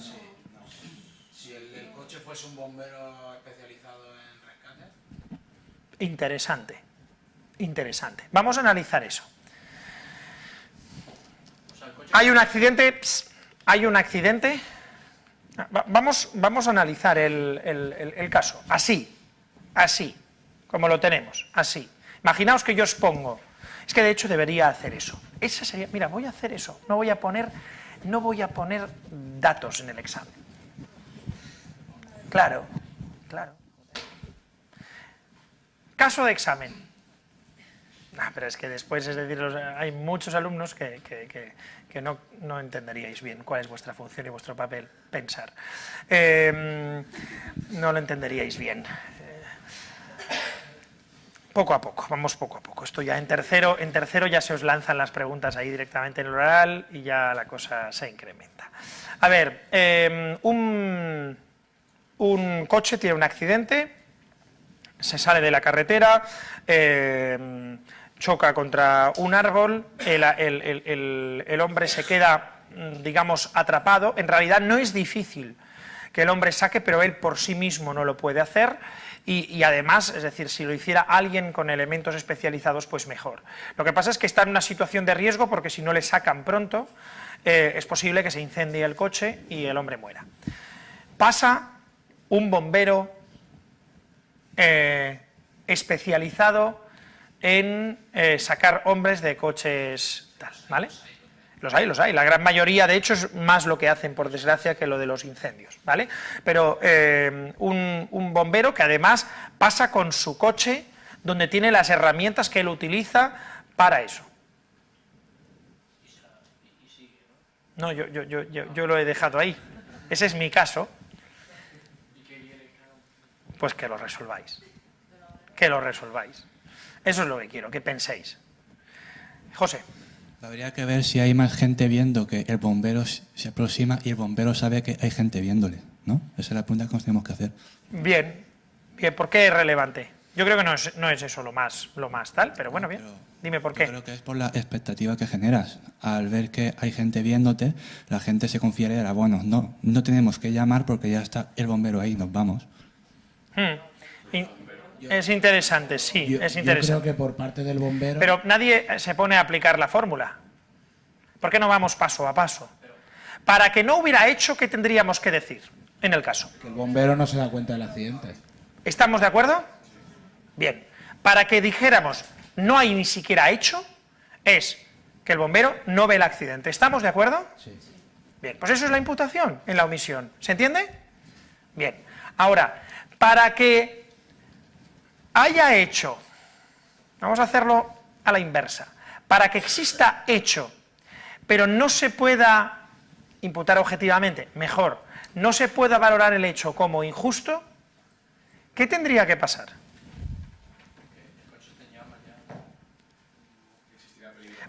Si el coche fuese un bombero especializado en rescate. Interesante, interesante. Vamos a analizar eso. Hay un accidente, hay un accidente. Vamos a analizar el caso, así, como lo tenemos, así. Imaginaos que yo os pongo, es que de hecho debería hacer eso. Esa sería, mira, voy a hacer eso, no voy a poner datos en el examen. Claro. Caso de examen. Pero es que después, es decir, hay muchos alumnos que no entenderíais bien cuál es vuestra función y vuestro papel, pensar. No lo entenderíais bien. Poco a poco, vamos poco a poco. Esto ya en tercero ya se os lanzan las preguntas ahí directamente en el oral y ya la cosa se incrementa. A ver, un coche tiene un accidente, se sale de la carretera, choca contra un árbol, el hombre se queda, digamos, atrapado. En realidad no es difícil que el hombre saque, pero él por sí mismo no lo puede hacer y además, es decir, si lo hiciera alguien con elementos especializados, pues mejor. Lo que pasa es que está en una situación de riesgo porque si no le sacan pronto, es posible que se incendie el coche y el hombre muera. Pasa un bombero especializado en sacar hombres de coches tal, ¿vale? Los hay. La gran mayoría, de hecho, es más lo que hacen, por desgracia, que lo de los incendios, ¿vale? Pero un bombero que además pasa con su coche donde tiene las herramientas que él utiliza para eso. No, yo lo he dejado ahí. Ese es mi caso. Pues que lo resolváis. Que lo resolváis. Eso es lo que quiero, que penséis. José. Habría que ver si hay más gente viendo que el bombero se aproxima y el bombero sabe que hay gente viéndole, ¿no? Esa es la pregunta que nos tenemos que hacer. Bien, ¿por qué es relevante? Yo creo que no es eso lo más tal, pero bueno, bien. Dime por qué. Yo creo que es por la expectativa que generas. Al ver que hay gente viéndote, la gente se confiere y dirá, bueno, no tenemos que llamar porque ya está el bombero ahí, nos vamos. Es interesante, sí, es interesante. Yo creo que por parte del bombero... Pero nadie se pone a aplicar la fórmula. ¿Por qué no vamos paso a paso? Para que no hubiera hecho, ¿qué tendríamos que decir en el caso? Que el bombero no se da cuenta del accidente. ¿Estamos de acuerdo? Bien. Para que dijéramos, no hay ni siquiera hecho, es que el bombero no ve el accidente. ¿Estamos de acuerdo? Sí. Bien, pues eso es la imputación en la omisión. ¿Se entiende? Bien. Ahora, para que haya hecho, vamos a hacerlo a la inversa, para que exista hecho, pero no se pueda imputar objetivamente, mejor, no se pueda valorar el hecho como injusto, ¿qué tendría que pasar?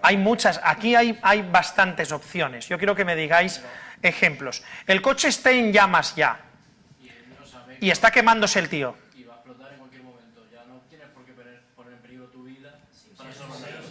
Hay muchas, aquí hay bastantes opciones. Yo quiero que me digáis ejemplos. El coche está en llamas ya y está quemándose el tío. Y va a explotar en cualquier momento. Ya no tienes por qué poner en peligro tu vida.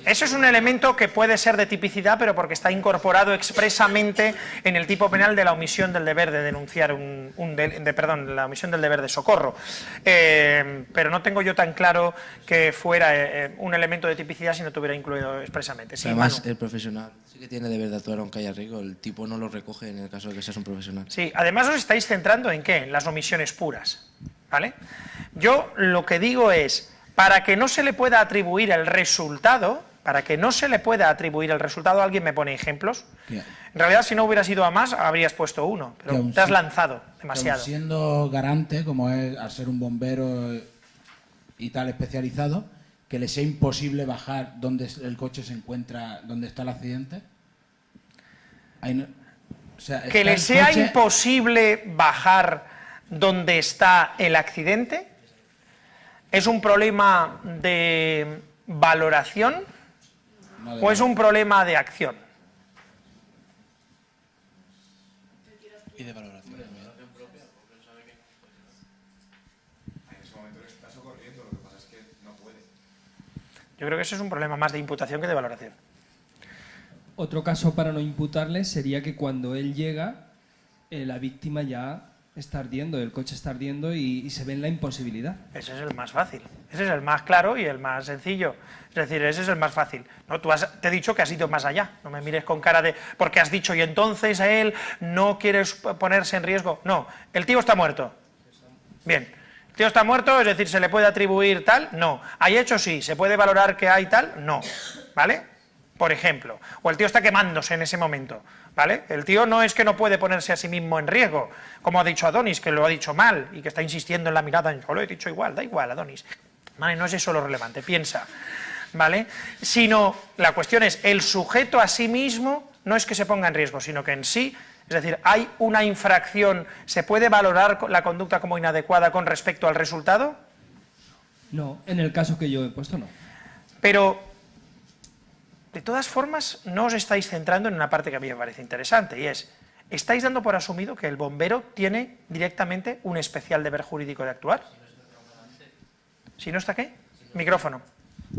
Eso es un elemento que puede ser de tipicidad, pero porque está incorporado expresamente en el tipo penal de la omisión del deber de denunciar la omisión del deber de socorro. Pero no tengo yo tan claro que fuera un elemento de tipicidad si no tuviera incluido expresamente. Sí, además, Manu. el profesional sí que tiene deber de actuar aunque haya riesgo. El tipo no lo recoge en el caso de que seas un profesional. Sí, además os estáis centrando en ¿qué? En las omisiones puras, ¿vale? Yo lo que digo es, para que no se le pueda atribuir el resultado, alguien me pone ejemplos. En realidad, si no hubieras ido a más, habrías puesto uno, pero te has lanzado demasiado. Siendo garante, como es al ser un bombero y tal especializado, que le sea imposible bajar donde el coche se encuentra, donde está el accidente. Que le sea imposible bajar donde está el accidente. ¿Es un problema de valoración o es un problema de acción? Y de valoración. En ese momento le está socorriendo, lo que pasa es que no puede. Yo creo que ese es un problema más de imputación que de valoración. Otro caso para no imputarle sería que cuando él llega, la víctima ya está ardiendo, el coche está ardiendo y se ve en la imposibilidad. Ese es el más fácil, ese es el más claro y el más sencillo. Es decir, ese es el más fácil. No, te he dicho que has ido más allá, no me mires con cara de... porque has dicho, y entonces a él no quieres ponerse en riesgo. No, el tío está muerto. Bien, el tío está muerto, es decir, ¿se le puede atribuir tal? No. ¿Hay hecho? Sí. ¿Se puede valorar que hay tal? No. ¿Vale? Por ejemplo. O el tío está quemándose en ese momento. ¿Vale? El tío no es que no puede ponerse a sí mismo en riesgo, como ha dicho Adonis, que lo ha dicho mal y que está insistiendo en la mirada, yo lo he dicho igual, da igual, Adonis. Vale, no es eso lo relevante, piensa, ¿vale? Sino, la cuestión es, el sujeto a sí mismo no es que se ponga en riesgo, sino que en sí, es decir, hay una infracción, ¿se puede valorar la conducta como inadecuada con respecto al resultado? No, en el caso que yo he puesto no. Pero... de todas formas, no os estáis centrando en una parte que a mí me parece interesante, y es, estáis dando por asumido que el bombero tiene directamente un especial deber jurídico de actuar. ¿Si no está qué? Micrófono.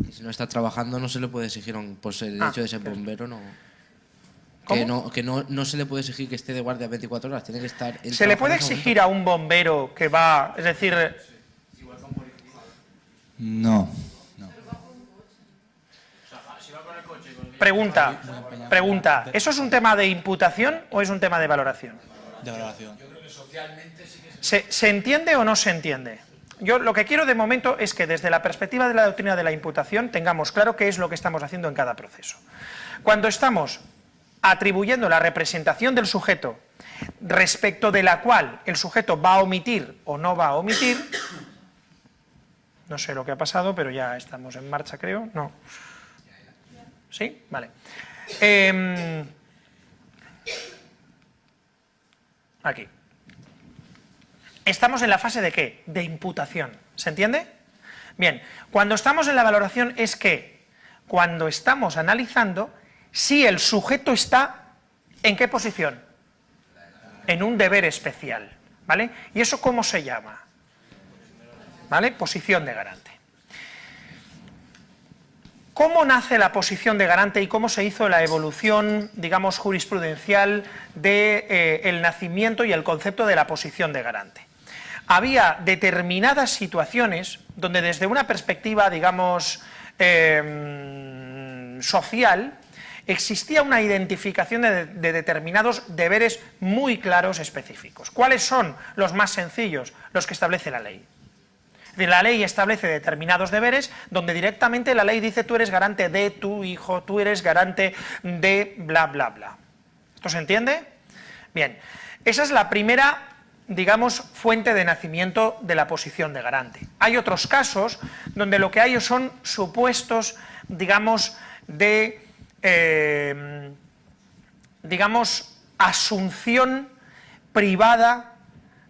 Y si no está trabajando no se le puede exigir, pues el hecho de ser bombero no... ¿Cómo? Que no se le puede exigir que esté de guardia 24 horas, tiene que estar... ¿Se le puede exigir a un bombero que va, es decir... No. Pregunta, ¿eso es un tema de imputación o es un tema de valoración? De valoración. ¿Se entiende o no se entiende? Yo lo que quiero de momento es que desde la perspectiva de la doctrina de la imputación tengamos claro qué es lo que estamos haciendo en cada proceso. Cuando estamos atribuyendo la representación del sujeto respecto de la cual el sujeto va a omitir o no va a omitir, no sé lo que ha pasado, pero ya estamos en marcha, creo, no. ¿Sí? Vale. Aquí. Estamos en la fase de ¿qué? De imputación. ¿Se entiende? Bien, cuando estamos en la valoración es que cuando estamos analizando si el sujeto está ¿en qué posición? En un deber especial. ¿Vale? ¿Y eso cómo se llama? ¿Vale? Posición de garante. ¿Cómo nace la posición de garante y cómo se hizo la evolución, digamos, jurisprudencial del nacimiento y el concepto de la posición de garante? Había determinadas situaciones donde desde una perspectiva, digamos, social, existía una identificación de determinados deberes muy claros específicos. ¿Cuáles son los más sencillos? Los que establece la ley. La ley establece determinados deberes donde directamente la ley dice tú eres garante de tu hijo, tú eres garante de bla, bla, bla. ¿Esto se entiende? Bien, esa es la primera digamos, fuente de nacimiento de la posición de garante. Hay otros casos donde lo que hay son supuestos, digamos, de, digamos, asunción privada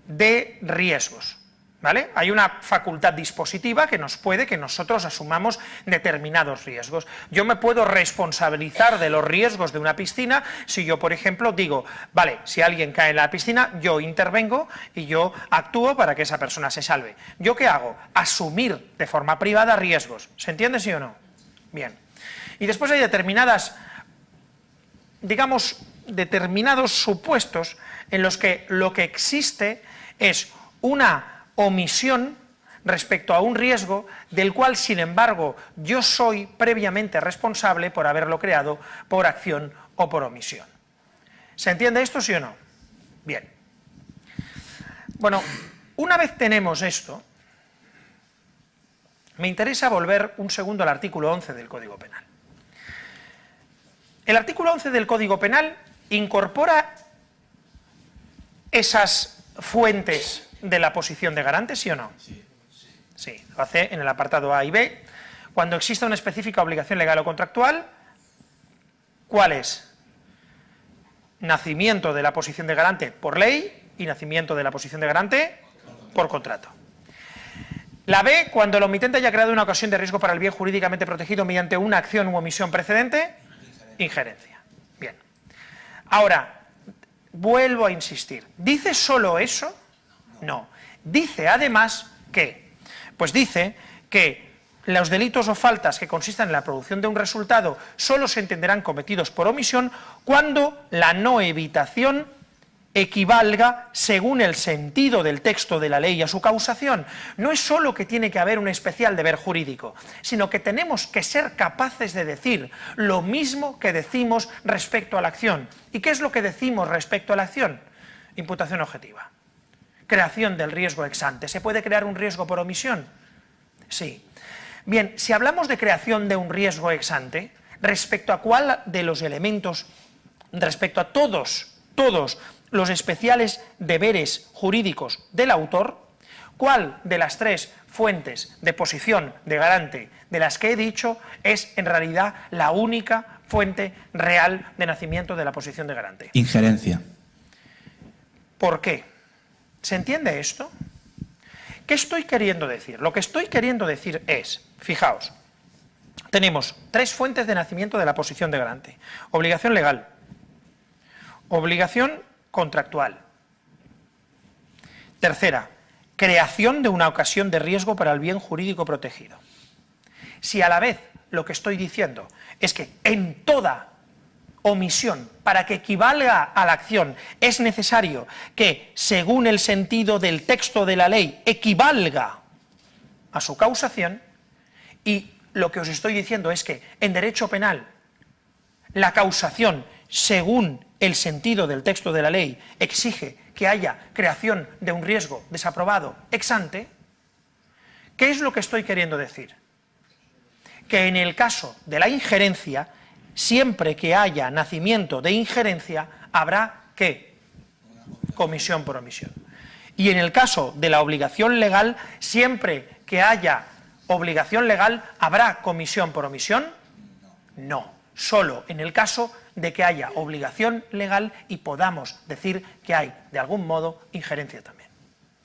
de riesgos. ¿Vale? Hay una facultad dispositiva que nos puede que nosotros asumamos determinados riesgos. Yo me puedo responsabilizar de los riesgos de una piscina si yo, por ejemplo, digo, vale, si alguien cae en la piscina, yo intervengo y yo actúo para que esa persona se salve. ¿Yo qué hago? Asumir de forma privada riesgos. ¿Se entiende, sí o no? Bien. Y después hay determinadas, digamos, determinados supuestos en los que lo que existe es una omisión respecto a un riesgo del cual, sin embargo, yo soy previamente responsable por haberlo creado por acción o por omisión. ¿Se entiende esto, sí o no? Bien. Bueno, una vez tenemos esto, me interesa volver un segundo al artículo 11 del Código Penal. El artículo 11 del Código Penal incorpora esas fuentes de la posición de garante, ¿sí o no? Sí, lo hace en el apartado A y B. Cuando exista una específica obligación legal o contractual, ¿cuál es? Nacimiento de la posición de garante por ley y nacimiento de la posición de garante por contrato. La B, cuando el omitente haya creado una ocasión de riesgo para el bien jurídicamente protegido mediante una acción u omisión precedente, injerencia. Bien. Ahora, vuelvo a insistir. ¿Dice solo eso? No. Dice además que, pues dice que los delitos o faltas que consistan en la producción de un resultado solo se entenderán cometidos por omisión cuando la no evitación equivalga según el sentido del texto de la ley a su causación. No es solo que tiene que haber un especial deber jurídico, sino que tenemos que ser capaces de decir lo mismo que decimos respecto a la acción. ¿Y qué es lo que decimos respecto a la acción? Imputación objetiva. Creación del riesgo ex ante. ¿Se puede crear un riesgo por omisión? Sí. Bien, si hablamos de creación de un riesgo ex ante, respecto a cuál de los elementos, respecto a todos los especiales deberes jurídicos del autor, ¿cuál de las tres fuentes de posición de garante de las que he dicho es en realidad la única fuente real de nacimiento de la posición de garante? Injerencia. ¿Por qué? ¿Se entiende esto? ¿Qué estoy queriendo decir? Lo que estoy queriendo decir es, fijaos, tenemos tres fuentes de nacimiento de la posición de garante. Obligación legal, obligación contractual. Tercera, creación de una ocasión de riesgo para el bien jurídico protegido. Si a la vez lo que estoy diciendo es que en toda omisión, para que equivalga a la acción, es necesario que, según el sentido del texto de la ley, equivalga a su causación, y lo que os estoy diciendo es que en derecho penal la causación, según el sentido del texto de la ley, exige que haya creación de un riesgo desaprobado ex ante, ¿qué es lo que estoy queriendo decir? Que en el caso de la injerencia, siempre que haya nacimiento de injerencia, habrá ¿qué? Comisión por omisión. Y en el caso de la obligación legal, siempre que haya obligación legal, ¿habrá comisión por omisión? No. Solo en el caso de que haya obligación legal y podamos decir que hay, de algún modo, injerencia también.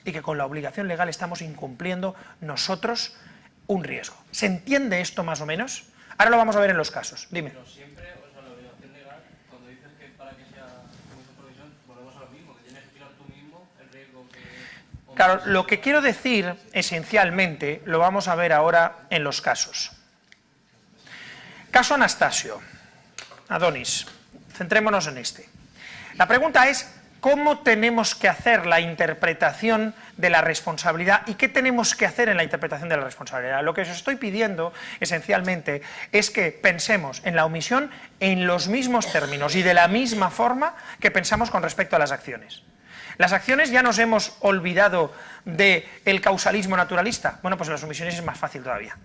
Y que con la obligación legal estamos incumpliendo nosotros un riesgo. ¿Se entiende esto más o menos? Ahora lo vamos a ver en los casos. Dime. Pero siempre, o sea, la obligación legal, cuando dices que para que sea comisión por omisión, volvemos a lo mismo, que tienes que tirar tú mismo el riesgo que... Claro, lo que quiero decir, esencialmente, lo vamos a ver ahora en los casos. Caso Anastasio. Adonis. Centrémonos en este. La pregunta es, ¿cómo tenemos que hacer la interpretación de la responsabilidad y qué tenemos que hacer en la interpretación de la responsabilidad? Lo que os estoy pidiendo, esencialmente, es que pensemos en la omisión en los mismos términos y de la misma forma que pensamos con respecto a las acciones. Las acciones ya nos hemos olvidado del causalismo naturalista. Bueno, pues en las omisiones es más fácil todavía.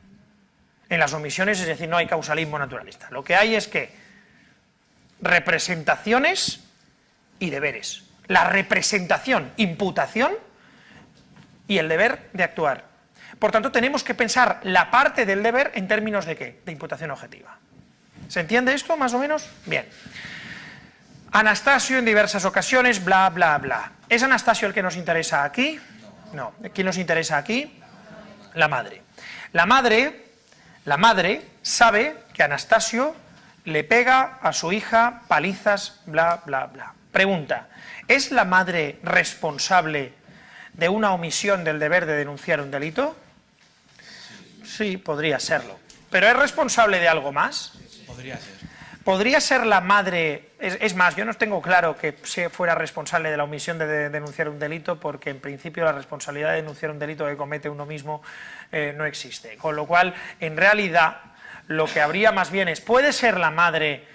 En las omisiones, es decir, no hay causalismo naturalista. Lo que hay es que representaciones y deberes. la representación, imputación y el deber de actuar. Por tanto, tenemos que pensar la parte del deber en términos de ¿qué? De imputación objetiva. ¿Se entiende esto, más o menos? Bien. Anastasio en diversas ocasiones, bla, bla, bla. ¿Es Anastasio el que nos interesa aquí? No. ¿Quién nos interesa aquí? La madre. La madre sabe que Anastasio le pega a su hija palizas, bla, bla, bla. Pregunta, ¿es la madre responsable de una omisión del deber de denunciar un delito? Sí, podría serlo. ¿Pero es responsable de algo más? Podría ser. ¿Podría ser la madre, es más, yo no tengo claro que fuera responsable de la omisión de denunciar un delito, porque en principio la responsabilidad de denunciar un delito que comete uno mismo no existe. Con lo cual, en realidad, lo que habría más bien es, ¿puede ser la madre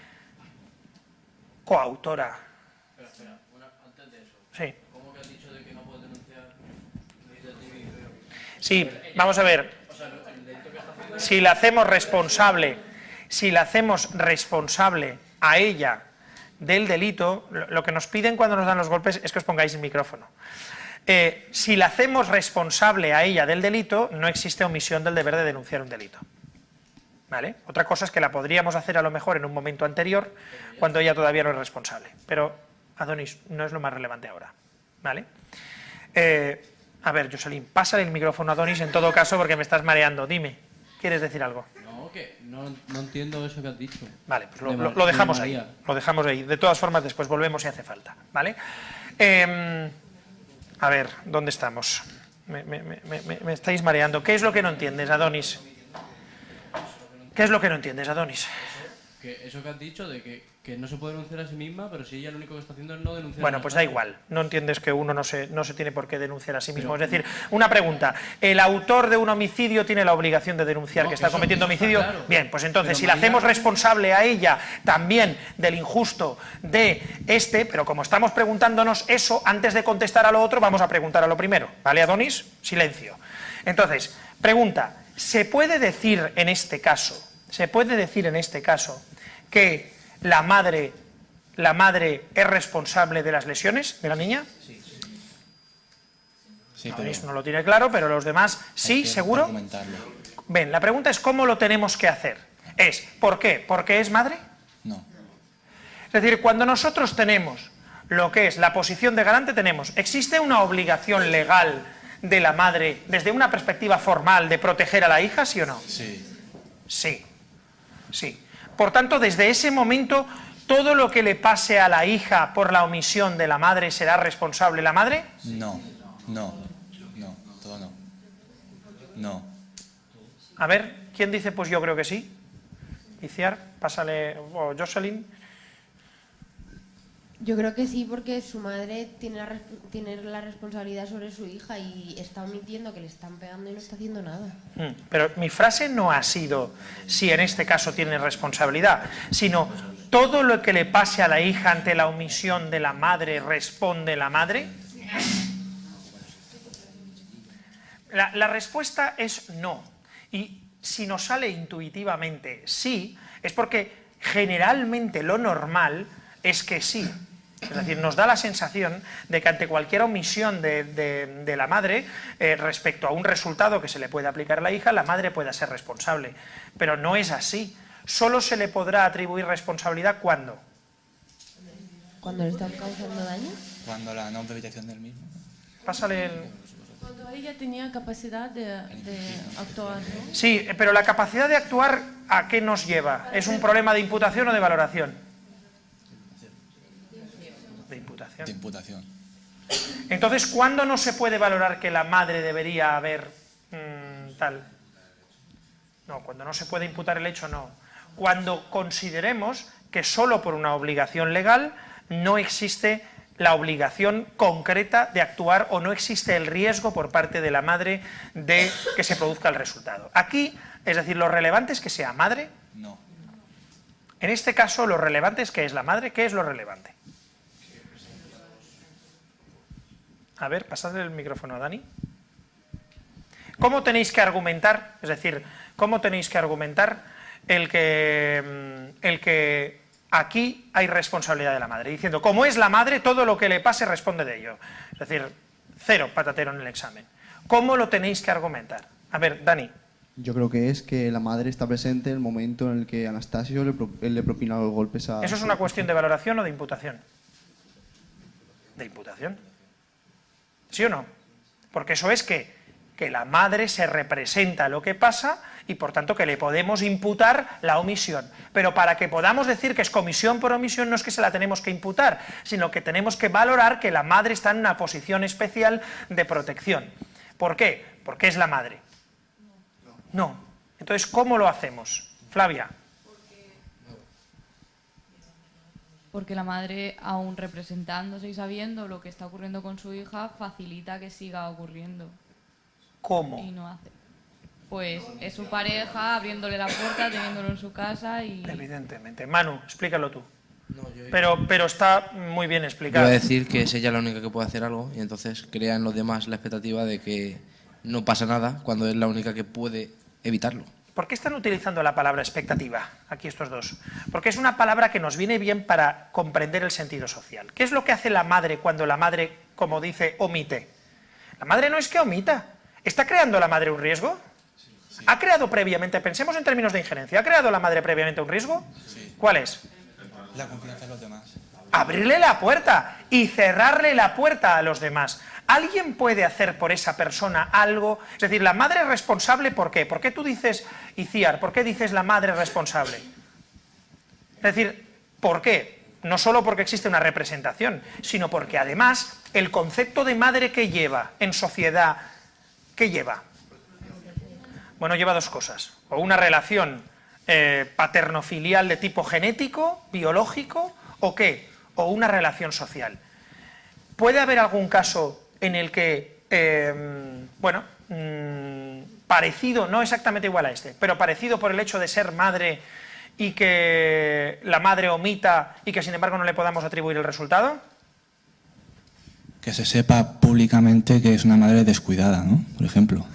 coautora? Espera, antes de eso. Sí. ¿Cómo que has dicho de que no puedes denunciar? Sí, vamos a ver. O sea, el delito que está haciendo Si la hacemos responsable a ella del delito, lo que nos piden cuando nos dan los golpes es que os pongáis el micrófono. Si la hacemos responsable a ella del delito, no existe omisión del deber de denunciar un delito. ¿Vale? Otra cosa es que la podríamos hacer a lo mejor en un momento anterior, cuando ella todavía no es responsable. Pero, Adonis, no es lo más relevante ahora. ¿Vale? A ver, Jocelyn, pásale el micrófono a Adonis en todo caso porque me estás mareando. Dime, ¿quieres decir algo? No, que no entiendo eso que has dicho. Vale, pues lo dejamos ahí. Lo dejamos ahí. De todas formas, después volvemos si hace falta. ¿Vale? A ver, ¿dónde estamos? Me estáis mareando. ¿Qué es lo que no entiendes, Adonis? ¿Qué es lo que no entiendes, Adonis? Eso que has dicho de que no se puede denunciar a sí misma, pero si ella lo único que está haciendo es no denunciar. Bueno, pues da igual. No entiendes que uno no se tiene por qué denunciar a sí mismo. Es decir, una pregunta. ¿El autor de un homicidio tiene la obligación de denunciar que está cometiendo homicidio? Claro. Bien, pues entonces, Pero si la María- hacemos responsable a ella también del injusto de pero como estamos preguntándonos eso, antes de contestar a lo otro, vamos a preguntar a lo primero. ¿Vale, Adonis? Silencio. Entonces, pregunta. ¿Se puede decir en este caso que la madre es responsable de las lesiones de la niña? Sí, Adonis no lo tiene claro, pero los demás sí, seguro. Argumentarlo. Bien, la pregunta es ¿cómo lo tenemos que hacer? ¿Por qué? ¿Porque es madre? No. Es decir, cuando nosotros tenemos lo que es la posición de garante, ¿existe una obligación legal de la madre, desde una perspectiva formal, de proteger a la hija, sí o no? Sí. Sí. Por tanto, desde ese momento, ¿todo lo que le pase a la hija por la omisión de la madre será responsable la madre? No, todo no. No. A ver, ¿quién dice pues yo creo que sí? Iciar, pásale, o Jocelyn. Yo creo que sí, porque su madre tiene la responsabilidad sobre su hija y está omitiendo que le están pegando y no está haciendo nada. Pero mi frase no ha sido si en este caso tiene responsabilidad, sino todo lo que le pase a la hija ante la omisión de la madre, ¿responde la madre? La respuesta es no. Y si nos sale intuitivamente sí, es porque generalmente lo normal es que sí. Es decir, nos da la sensación de que ante cualquier omisión de la madre respecto a un resultado que se le puede aplicar a la hija, la madre pueda ser responsable. Pero no es así. Solo se le podrá atribuir responsabilidad ¿cuándo? ¿Cuando le están causando daño? Cuando la no habilitación del mismo. Pásale el... Cuando ella tenía capacidad de actuar, ¿no? Sí, pero la capacidad de actuar, ¿a qué nos lleva? ¿Es un problema de imputación o de valoración? De imputación. Entonces, ¿cuándo no se puede valorar que la madre debería haber tal? No, cuando no se puede imputar el hecho, no. Cuando consideremos que solo por una obligación legal no existe la obligación concreta de actuar o no existe el riesgo por parte de la madre de que se produzca el resultado. Aquí, es decir, lo relevante es que sea madre. No. En este caso, lo relevante es que es la madre. ¿Qué es lo relevante? A ver, pasadle el micrófono a Dani. ¿Cómo tenéis que argumentar? Es decir, ¿cómo tenéis que argumentar el que aquí hay responsabilidad de la madre, diciendo, como es la madre, todo lo que le pase responde de ello. Es decir, 0 patatero en el examen. ¿Cómo lo tenéis que argumentar? A ver, Dani. Yo creo que es que la madre está presente en el momento en el que Anastasio le propina los golpes a... ¿Eso es una cuestión de valoración o de imputación? ¿De imputación? ¿Sí o no? Porque eso es que la madre se representa lo que pasa y por tanto que le podemos imputar la omisión. Pero para que podamos decir que es comisión por omisión no es que se la tenemos que imputar, sino que tenemos que valorar que la madre está en una posición especial de protección. ¿Por qué? Porque es la madre. No. Entonces, ¿cómo lo hacemos? Flavia. Porque la madre, aún representándose y sabiendo lo que está ocurriendo con su hija, facilita que siga ocurriendo. ¿Cómo? Y no hace. Pues es su pareja, abriéndole la puerta, teniéndolo en su casa y... Evidentemente. Manu, explícalo tú. No, Pero está muy bien explicado. Iba a decir que es ella la única que puede hacer algo y entonces crea en los demás la expectativa de que no pasa nada cuando es la única que puede evitarlo. ¿Por qué están utilizando la palabra expectativa aquí estos dos? Porque es una palabra que nos viene bien para comprender el sentido social. ¿Qué es lo que hace la madre cuando la madre, como dice, omite? La madre no es que omita. ¿Está creando la madre un riesgo? Sí. ¿Ha creado previamente, pensemos en términos de injerencia, ¿ha creado la madre previamente un riesgo? Sí. ¿Cuál es? La confianza en los demás. Abrirle la puerta y cerrarle la puerta a los demás. ¿Alguien puede hacer por esa persona algo? Es decir, la madre es responsable, ¿por qué? ¿Por qué tú dices, Iciar, por qué dices la madre es responsable? Es decir, ¿por qué? No solo porque existe una representación, sino porque además el concepto de madre que lleva en sociedad, ¿qué lleva? Bueno, lleva dos cosas. O una relación paterno-filial de tipo genético, biológico, ¿o qué? O una relación social. ¿Puede haber algún caso en el que, parecido, no exactamente igual a este, pero parecido por el hecho de ser madre y que la madre omita y que sin embargo no le podamos atribuir el resultado? Que se sepa públicamente que es una madre descuidada, ¿no? Por ejemplo.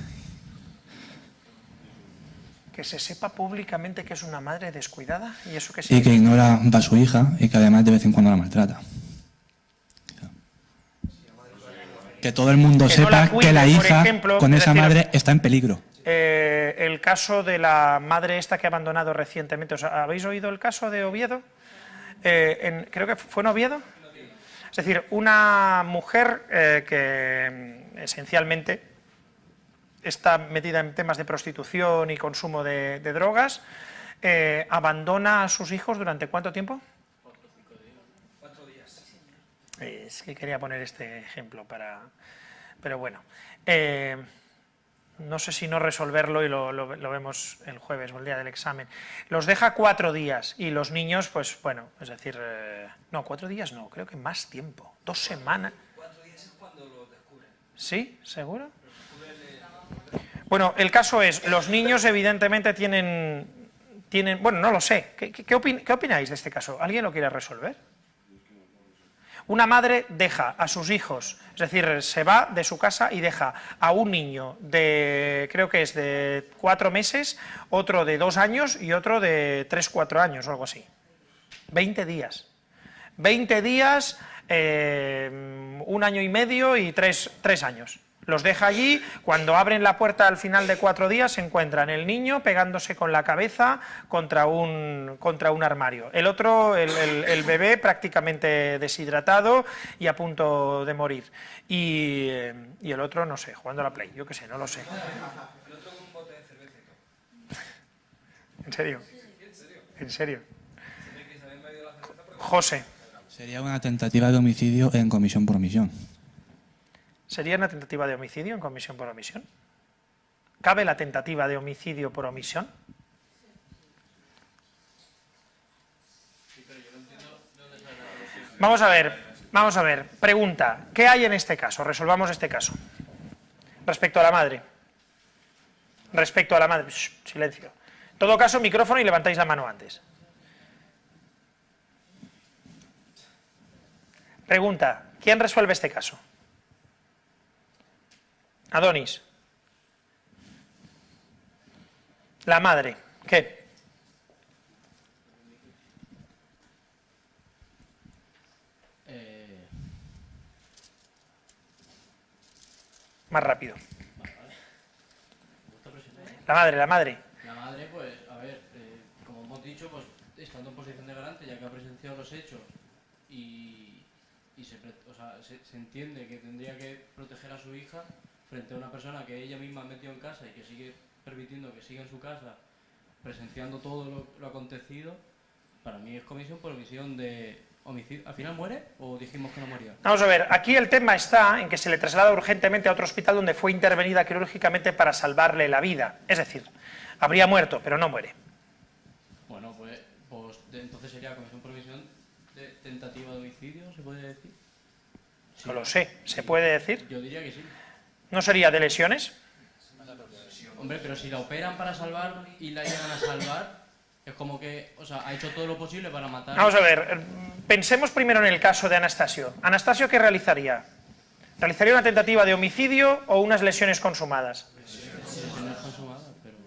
Que se sepa públicamente que es una madre descuidada. ¿Y eso qué Y significa? que ignora a su hija y que además de vez en cuando la maltrata. Que todo el mundo Que no sepa la cuide, que la por hija ejemplo, con es esa decir, madre está en peligro. El caso de la madre esta que ha abandonado recientemente. ¿Habéis oído el caso de Oviedo? Creo que fue en Oviedo. Es decir, una mujer que esencialmente está metida en temas de prostitución y consumo de drogas, abandona a sus hijos ¿durante cuánto tiempo? 4 días. Es que quería poner este ejemplo para... Pero bueno, no sé si no resolverlo y lo vemos el jueves o el día del examen. Los deja 4 días y los niños, pues bueno, es decir, no, 4 días no, creo que más tiempo, 2 semanas. 4 días es cuando lo descubren. ¿Sí? ¿Seguro? Bueno, el caso es, los niños evidentemente tienen bueno, no lo sé, ¿qué opináis de este caso? ¿Alguien lo quiere resolver? Una madre deja a sus hijos, es decir, se va de su casa y deja a un niño de, creo que es de 4 meses, otro de 2 años y otro de 3, 4 años o algo así. 20 días. 20 días, 1 año y medio y 3 años. Los deja allí, cuando abren la puerta al final de 4 días se encuentran el niño pegándose con la cabeza contra un armario. El otro, el bebé prácticamente deshidratado y a punto de morir. Y el otro, no sé, jugando a la Play, yo qué sé, no lo sé. El otro con un bote de cerveza y todo. ¿En serio? ¿En serio? ¿En serio? Se ve que se habían bebido la cerveza porque... José. Sería una tentativa de homicidio en comisión por omisión. ¿Sería una tentativa de homicidio en comisión por omisión? ¿Cabe la tentativa de homicidio por omisión? Vamos a ver, pregunta, ¿qué hay en este caso? Resolvamos este caso. Respecto a la madre. Respecto a la madre, silencio. En todo caso, micrófono y levantáis la mano antes. Pregunta, ¿quién resuelve este caso? Adonis. La madre. ¿Qué? más rápido. La madre. La madre, pues, a ver, como hemos dicho, pues estando en posición de garante, ya que ha presenciado los hechos y se entiende que tendría que proteger a su hija frente a una persona que ella misma ha metido en casa y que sigue permitiendo que siga en su casa presenciando todo lo acontecido, para mí es comisión por omisión de homicidio. ¿Al final muere o dijimos que no moría? Vamos a ver, aquí el tema está en que se le traslada urgentemente a otro hospital donde fue intervenida quirúrgicamente para salvarle la vida. Es decir, habría muerto, pero no muere. Bueno, pues entonces sería comisión por omisión de tentativa de homicidio, ¿se puede decir? Sí. No lo sé, ¿se puede decir? Yo diría que sí. ¿No sería de lesiones? Hombre, pero si la operan para salvar y la llegan a salvar, es como que, o sea, ha hecho todo lo posible para matar. Vamos a ver, pensemos primero en el caso de Anastasio. ¿Anastasio qué realizaría? ¿Realizaría una tentativa de homicidio o unas lesiones consumadas? Lesiones consumadas, pero...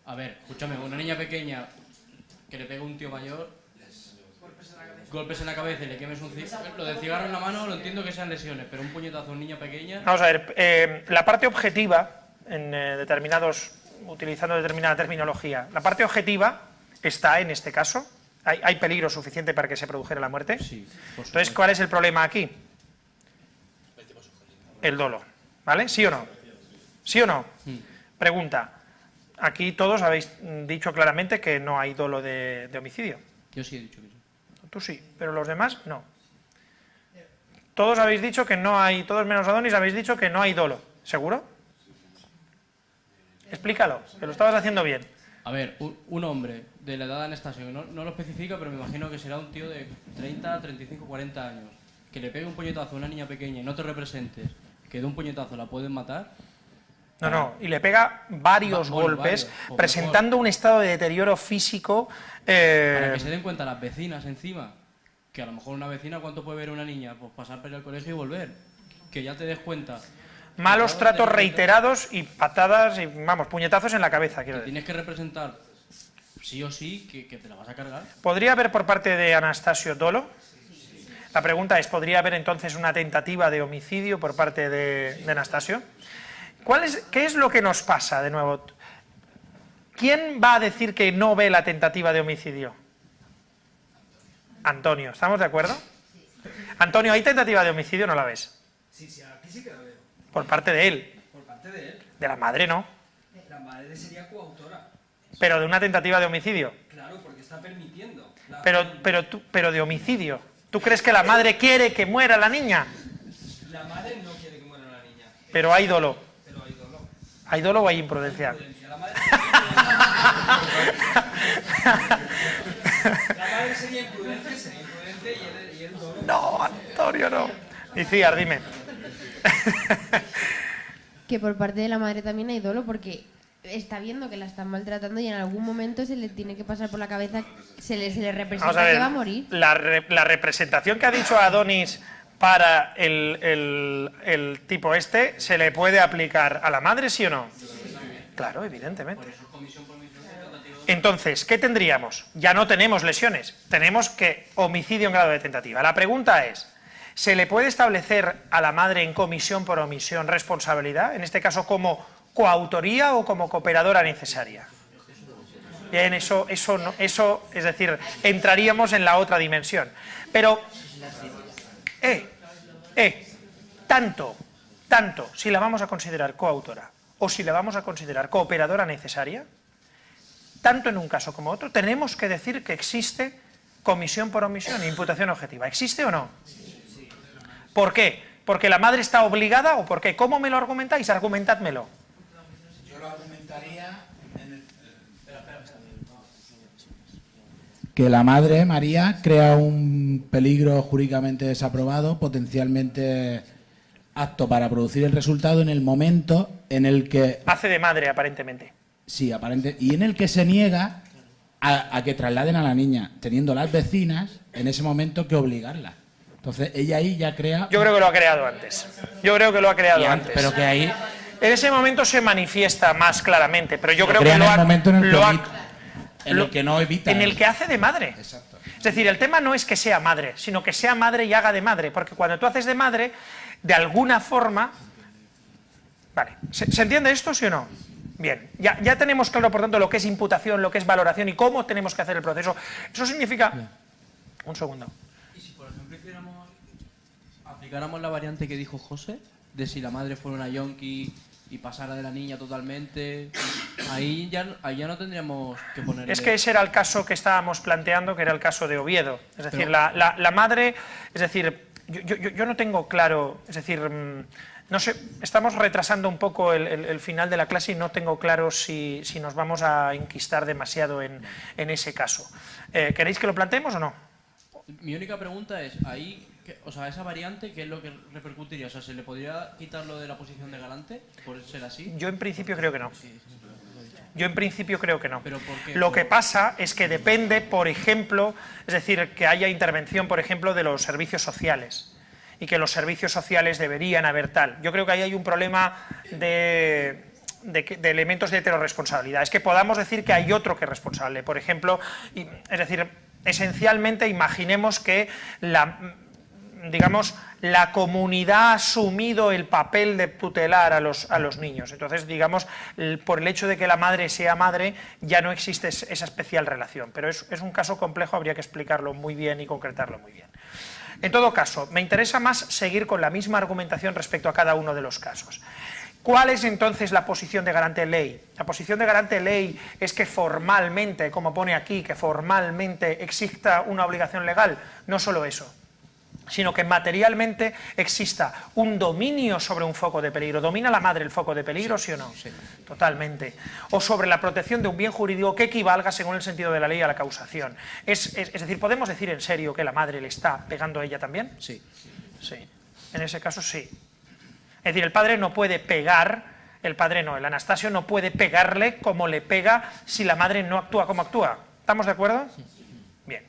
A ver, escúchame, una niña pequeña que le pega un tío mayor, golpes en la cabeza y le quemes un cigarro. Lo del cigarro en la mano lo entiendo que sean lesiones, pero un puñetazo a una niña pequeña... Vamos a ver, la parte objetiva, utilizando determinada terminología, la parte objetiva está en este caso. ¿Hay peligro suficiente para que se produjera la muerte? Sí. Entonces, ¿cuál es el problema aquí? El dolo, ¿vale? ¿Sí o no? ¿Sí o no? Pregunta. Aquí todos habéis dicho claramente que no hay dolo de homicidio. Yo sí he dicho que sí. Tú sí, pero los demás no. Todos habéis dicho que no hay, todos menos Adonis habéis dicho que no hay dolo. ¿Seguro? Explícalo, que lo estabas haciendo bien. A ver, un hombre de la edad de Anastasio, no lo especifica, pero me imagino que será un tío de 30, 35, 40 años, que le pegue un puñetazo a una niña pequeña y no te representes, que de un puñetazo la pueden matar. No, y le pega varios golpes, presentando un estado de deterioro físico. Para que se den cuenta las vecinas encima, que a lo mejor una vecina, ¿cuánto puede ver una niña? Pues pasar por ir al colegio y volver. Que ya te des cuenta. Malos tratos reiterados y patadas y, vamos, puñetazos en la cabeza, quiero decir. Tienes que representar, sí o sí, que te la vas a cargar. ¿Podría haber por parte de Anastasio dolo? La pregunta es, ¿podría haber entonces una tentativa de homicidio por parte de Anastasio? ¿Qué es lo que nos pasa, de nuevo? ¿Quién va a decir que no ve la tentativa de homicidio? Antonio, ¿estamos de acuerdo? Antonio, ¿hay tentativa de homicidio o no la ves? Sí, aquí sí que la veo. Por parte de él. Por parte de él. De la madre no. La madre sería coautora. Pero de una tentativa de homicidio. Claro, porque está permitiendo. Pero de homicidio. ¿Tú crees que la madre quiere que muera la niña? La madre no quiere que muera la niña. Pero hay dolo. Pero hay dolo. ¿Hay dolo o hay imprudencia? La madre sería imprudente y él dolo. No, Antonio, no. Iciar, dime. Que por parte de la madre también hay dolo porque está viendo que la están maltratando y en algún momento se le tiene que pasar por la cabeza, se le representa que va a morir. La representación que ha dicho Adonis para el tipo este, ¿se le puede aplicar a la madre, sí o no? Claro, evidentemente. Entonces, ¿qué tendríamos? Ya no tenemos lesiones, tenemos que homicidio en grado de tentativa. La pregunta es, ¿se le puede establecer a la madre en comisión por omisión responsabilidad? En este caso, como coautoría o como cooperadora necesaria. Bien, eso, es decir, entraríamos en la otra dimensión. Pero, tanto, si la vamos a considerar coautora o si la vamos a considerar cooperadora necesaria, tanto en un caso como otro, tenemos que decir que existe comisión por omisión e imputación objetiva. ¿Existe o no? ¿Por qué? ¿Porque la madre está obligada o por qué? ¿Cómo me lo argumentáis? Argumentádmelo. Yo lo argumentaría que la madre, María, crea un peligro jurídicamente desaprobado, potencialmente apto para producir el resultado en el momento en el que... Hace de madre, aparentemente. Sí, aparentemente. Y en el que se niega a que trasladen a la niña, teniendo las vecinas en ese momento que obligarla. Entonces, ella ahí ya crea... Yo creo que lo ha creado antes. Pero que ahí... En ese momento se manifiesta más claramente, pero yo creo que lo ha... En el que no evita. En el que hace de madre. Exacto. Es decir, el tema no es que sea madre, sino que sea madre y haga de madre, porque cuando tú haces de madre, de alguna forma... Vale, ¿se entiende esto, sí o no? Bien, ya tenemos claro, por tanto, lo que es imputación, lo que es valoración y cómo tenemos que hacer el proceso. Eso significa... Un segundo. Y si, por ejemplo, aplicáramos la variante que dijo José, de si la madre fuera una yonki y pasara de la niña totalmente, ahí ya no tendríamos que ponerle... Es que ese era el caso que estábamos planteando, que era el caso de Oviedo. Es decir, la madre... Es decir, yo no tengo claro... Es decir, no sé, estamos retrasando un poco el final de la clase y no tengo claro si nos vamos a enquistar demasiado en ese caso. ¿Queréis que lo planteemos o no? Mi única pregunta es, ahí... O sea, esa variante, ¿qué es lo que repercutiría? O sea, ¿se le podría quitar lo de la posición de garante por ser así? Yo en principio creo que no. Yo en principio creo que no. ¿Pero por qué? Lo que pasa es que depende, por ejemplo, es decir, que haya intervención, por ejemplo, de los servicios sociales y que los servicios sociales deberían haber tal. Yo creo que ahí hay un problema de elementos de heterorresponsabilidad. Es que podamos decir que hay otro que es responsable. Por ejemplo, es decir, esencialmente imaginemos que la comunidad ha asumido el papel de tutelar a los niños. Entonces, digamos, por el hecho de que la madre sea madre, ya no existe esa especial relación. Pero es un caso complejo, habría que explicarlo muy bien y concretarlo muy bien. En todo caso, me interesa más seguir con la misma argumentación respecto a cada uno de los casos. ¿Cuál es entonces la posición de garante ley? La posición de garante ley es que formalmente, como pone aquí, que formalmente exista una obligación legal. No solo eso, sino que materialmente exista un dominio sobre un foco de peligro. ¿Domina la madre el foco de peligro, sí o no? Sí. Totalmente. O sobre la protección de un bien jurídico que equivalga, según el sentido de la ley, a la causación. Es decir, ¿podemos decir en serio que la madre le está pegando a ella también? Sí. Sí. En ese caso, sí. Es decir, el padre no puede pegar, el Anastasio no puede pegarle como le pega si la madre no actúa como actúa. ¿Estamos de acuerdo? Bien.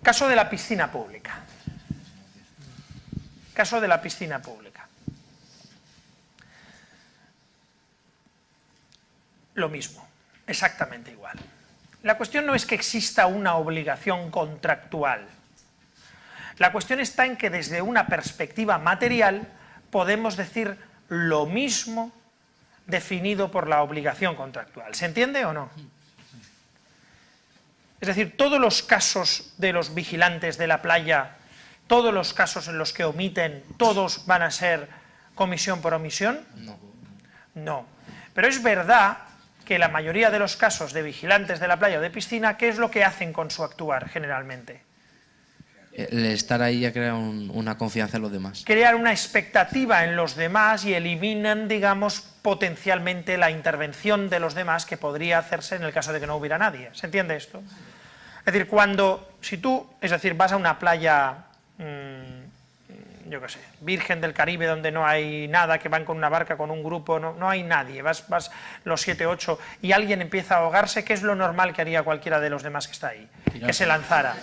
Caso de la piscina pública. Caso de la piscina pública. Lo mismo, exactamente igual. La cuestión no es que exista una obligación contractual. La cuestión está en que desde una perspectiva material podemos decir lo mismo definido por la obligación contractual. ¿Se entiende o no? Es decir, todos los casos de los vigilantes de la playa, todos los casos en los que omiten, ¿todos van a ser comisión por omisión? No. No. Pero es verdad que la mayoría de los casos de vigilantes de la playa o de piscina, ¿qué es lo que hacen con su actuar generalmente? El estar ahí ya crea una confianza en los demás. Crear una expectativa en los demás y eliminan, digamos, potencialmente la intervención de los demás que podría hacerse en el caso de que no hubiera nadie. ¿Se entiende esto? Es decir, si tú, vas a una playa, yo qué sé, Virgen del Caribe, donde no hay nada, que van con una barca, con un grupo, no hay nadie, vas los 7, 8 y alguien empieza a ahogarse, ¿qué es lo normal que haría cualquiera de los demás que está ahí? Que se lanzara.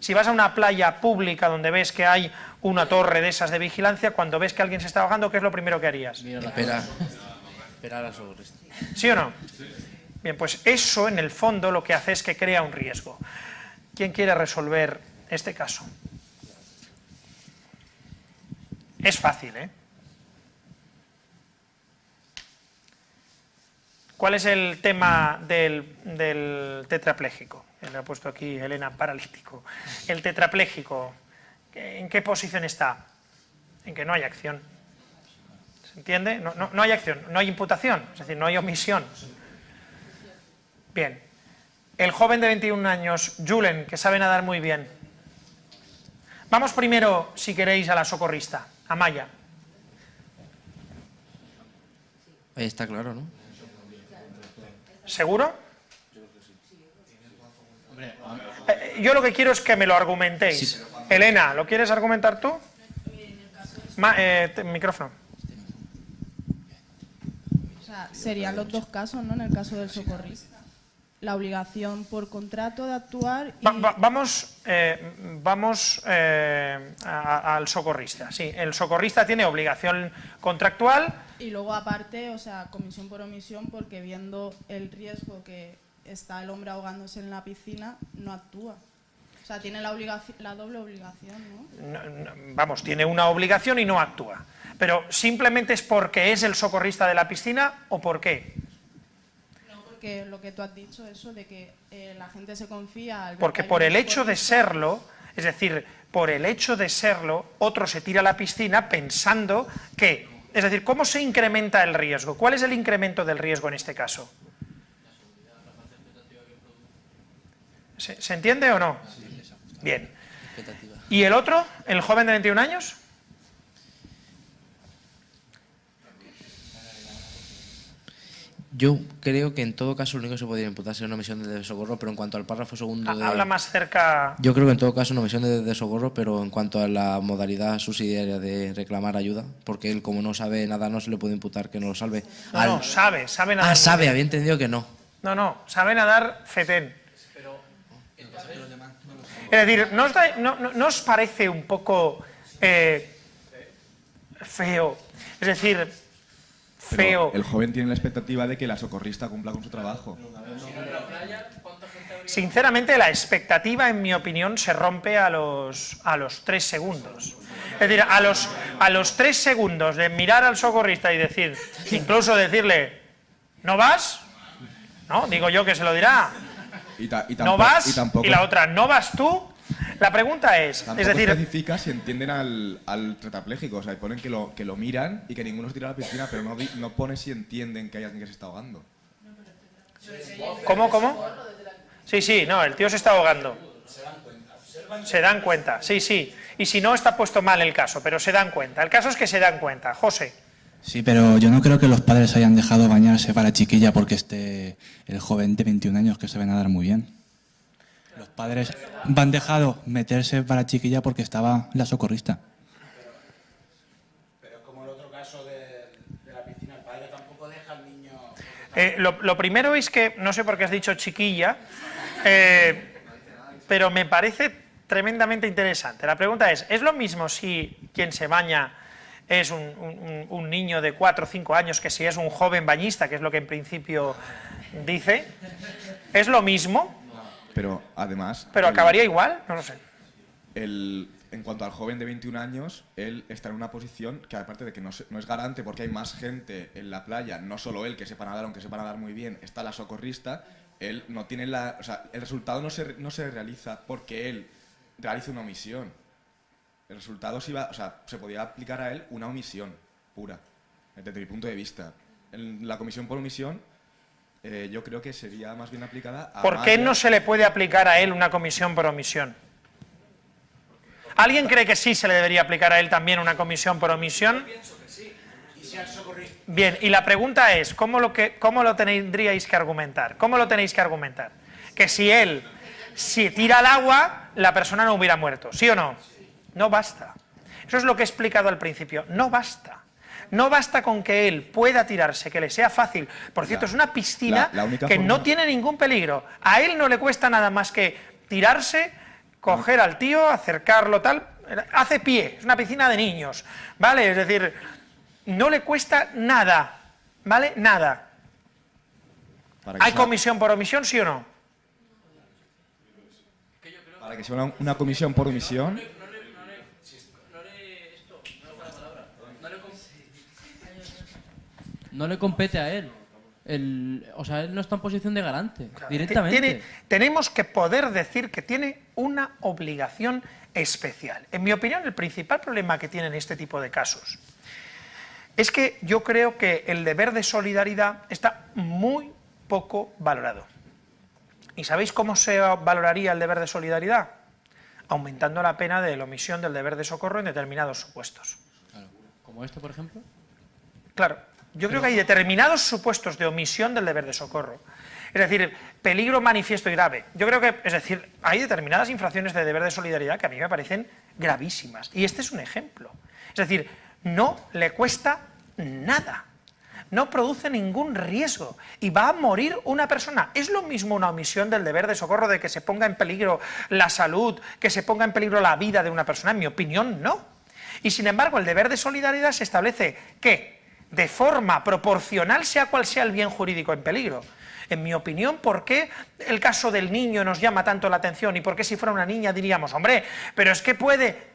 Si vas a una playa pública donde ves que hay una torre de esas de vigilancia, cuando ves que alguien se está ahogando, ¿qué es lo primero que harías? Esperar a socorrista. ¿Sí o no? Bien, pues eso en el fondo lo que hace es que crea un riesgo. ¿Quién quiere resolver este caso? Es fácil, ¿eh? ¿Cuál es el tema del tetrapléjico? Le ha puesto aquí Elena, paralítico. El tetrapléjico, ¿en qué posición está? En que no hay acción. ¿Se entiende? No hay acción, no hay imputación, es decir, no hay omisión. Bien. El joven de 21 años, Julen, que sabe nadar muy bien. Vamos primero, si queréis, a la socorrista, a Maya. Ahí está claro, ¿no? ¿Seguro? Yo lo que quiero es que me lo argumentéis. Sí. Elena, ¿lo quieres argumentar tú? Micrófono. O sea, serían los dos casos, ¿no? En el caso del socorrista. La obligación por contrato de actuar y... Vamos al socorrista. Sí, el socorrista tiene obligación contractual. Y luego aparte, o sea, comisión por omisión, porque viendo el riesgo que está el hombre ahogándose en la piscina, no actúa. O sea, tiene la doble obligación, ¿no? Vamos, tiene una obligación y no actúa. Pero ¿simplemente es porque es el socorrista de la piscina o por qué? No, porque lo que tú has dicho, eso de que la gente se confía... Al Porque por el hecho de serlo, es decir, por el hecho de serlo, otro se tira a la piscina pensando que... Es decir, ¿cómo se incrementa el riesgo? ¿Cuál es el incremento del riesgo en este caso? ¿Se entiende o no? Bien. ¿Y el otro, el joven de 21 años? Yo creo que en todo caso lo único que se podría imputar sería una omisión de socorro, pero en cuanto al párrafo segundo de... Habla más cerca... Yo creo que en todo caso una omisión de socorro, pero en cuanto a la modalidad subsidiaria de reclamar ayuda, porque él como no sabe nada no se le puede imputar que no lo salve. No, sabe nadar. Ah, sabe, había entendido que no. No, sabe nadar fetén. Es decir, ¿no os parece un poco feo? Es decir, feo. Pero el joven tiene la expectativa de que la socorrista cumpla con su trabajo. Sinceramente, la expectativa, en mi opinión, se rompe a los 3 segundos. Es decir, a los 3 segundos de mirar al socorrista y decir, incluso decirle, ¿no vas? ¿No? Digo yo que se lo dirá. ¿No vas? Y la otra, ¿no vas tú? La pregunta es decir... especifica si entienden al tetrapléjico, o sea, ponen que lo miran y que ninguno se tira a la piscina, pero no pone si entienden que hay alguien que se está ahogando. ¿Cómo? Sí, no, el tío se está ahogando. Se dan cuenta, sí. Y si no, está puesto mal el caso, pero se dan cuenta. El caso es que se dan cuenta. José. Sí, pero yo no creo que los padres hayan dejado bañarse para la chiquilla porque esté el joven de 21 años que sabe nadar muy bien. Los padres han dejado meterse para la chiquilla porque estaba la socorrista. Pero como el otro caso de la piscina, el padre tampoco deja al niño... Lo primero es que, no sé por qué has dicho chiquilla, pero me parece tremendamente interesante. La pregunta es lo mismo si quien se baña es un niño de 4 o 5 años que si es un joven bañista, que es lo que en principio dice? ¿Es lo mismo? Pero además... ¿Pero acabaría igual? No lo sé. En cuanto al joven de 21 años, él está en una posición que aparte de que no es garante porque hay más gente en la playa, no solo él que sepa nadar, aunque sepa nadar muy bien, está la socorrista, él no tiene o sea, el resultado no se realiza porque él realiza una omisión. El resultado se podía aplicar a él una omisión pura, desde mi punto de vista. En la comisión por omisión, yo creo que sería más bien aplicada a... ¿Por qué no se le puede aplicar a él una comisión por omisión? ¿Alguien cree que sí se le debería aplicar a él también una comisión por omisión? Bien, y la pregunta es, ¿cómo lo tendríais que argumentar? ¿Cómo lo tenéis que argumentar? Que si tira al agua, la persona no hubiera muerto, ¿sí o no? No basta. Eso es lo que he explicado al principio. No basta. No basta con que él pueda tirarse, que le sea fácil. Por cierto, es una piscina que no tiene ningún peligro. A él no le cuesta nada más que tirarse, coger al tío, acercarlo, tal. Hace pie. Es una piscina de niños, ¿vale? Es decir, no le cuesta nada, ¿vale? Nada. ¿Hay comisión por omisión, sí o no? Para que sea una comisión por omisión... No le compete a él. O sea, él no está en posición de garante, directamente. Tenemos que poder decir que tiene una obligación especial. En mi opinión, el principal problema que tienen este tipo de casos es que yo creo que el deber de solidaridad está muy poco valorado. ¿Y sabéis cómo se valoraría el deber de solidaridad? Aumentando la pena de la omisión del deber de socorro en determinados supuestos. Claro. ¿Como este, por ejemplo? Claro. Yo creo que hay determinados supuestos de omisión del deber de socorro. Es decir, peligro manifiesto y grave. Yo creo que, es decir, hay determinadas infracciones de deber de solidaridad que a mí me parecen gravísimas. Y este es un ejemplo. Es decir, no le cuesta nada. No produce ningún riesgo. Y va a morir una persona. ¿Es lo mismo una omisión del deber de socorro de que se ponga en peligro la salud, que se ponga en peligro la vida de una persona? En mi opinión, no. Y sin embargo, el deber de solidaridad se establece que de forma proporcional sea cual sea el bien jurídico en peligro. En mi opinión, ¿por qué el caso del niño nos llama tanto la atención? ¿Y por qué si fuera una niña diríamos, hombre, pero es que puede...?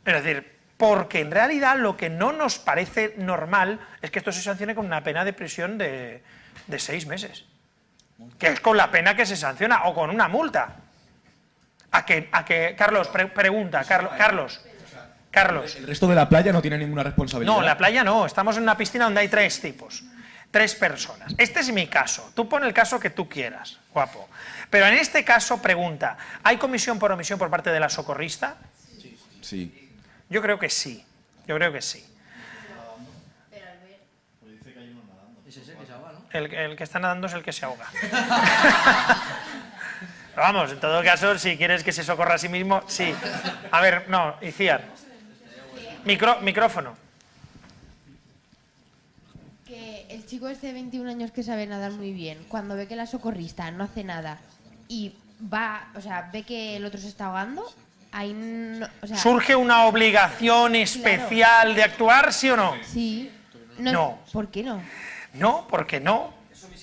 Es decir, porque en realidad lo que no nos parece normal es que esto se sancione con una pena de prisión de 6 meses. Que es con la pena que se sanciona, o con una multa. A que Carlos, pregunta, Carlos. ¿El resto de la playa no tiene ninguna responsabilidad? No, la playa no, estamos en una piscina donde hay 3 tipos, 3 personas. Este es mi caso, tú pon el caso que tú quieras, guapo. Pero en este caso, pregunta, ¿hay comisión por omisión por parte de la socorrista? Sí. Yo creo que sí, yo creo que sí. El que está nadando es el que se ahoga. Pero vamos, en todo caso, si quieres que se socorra a sí mismo, sí. A ver, no, Iciar. Micrófono. Que el chico este de 21 años que sabe nadar muy bien, cuando ve que la socorrista no hace nada y va, o sea, ve que el otro se está ahogando, ahí no, o sea, ¿surge una obligación especial de actuar, sí o no? Sí. No. ¿Por qué no? No, porque no.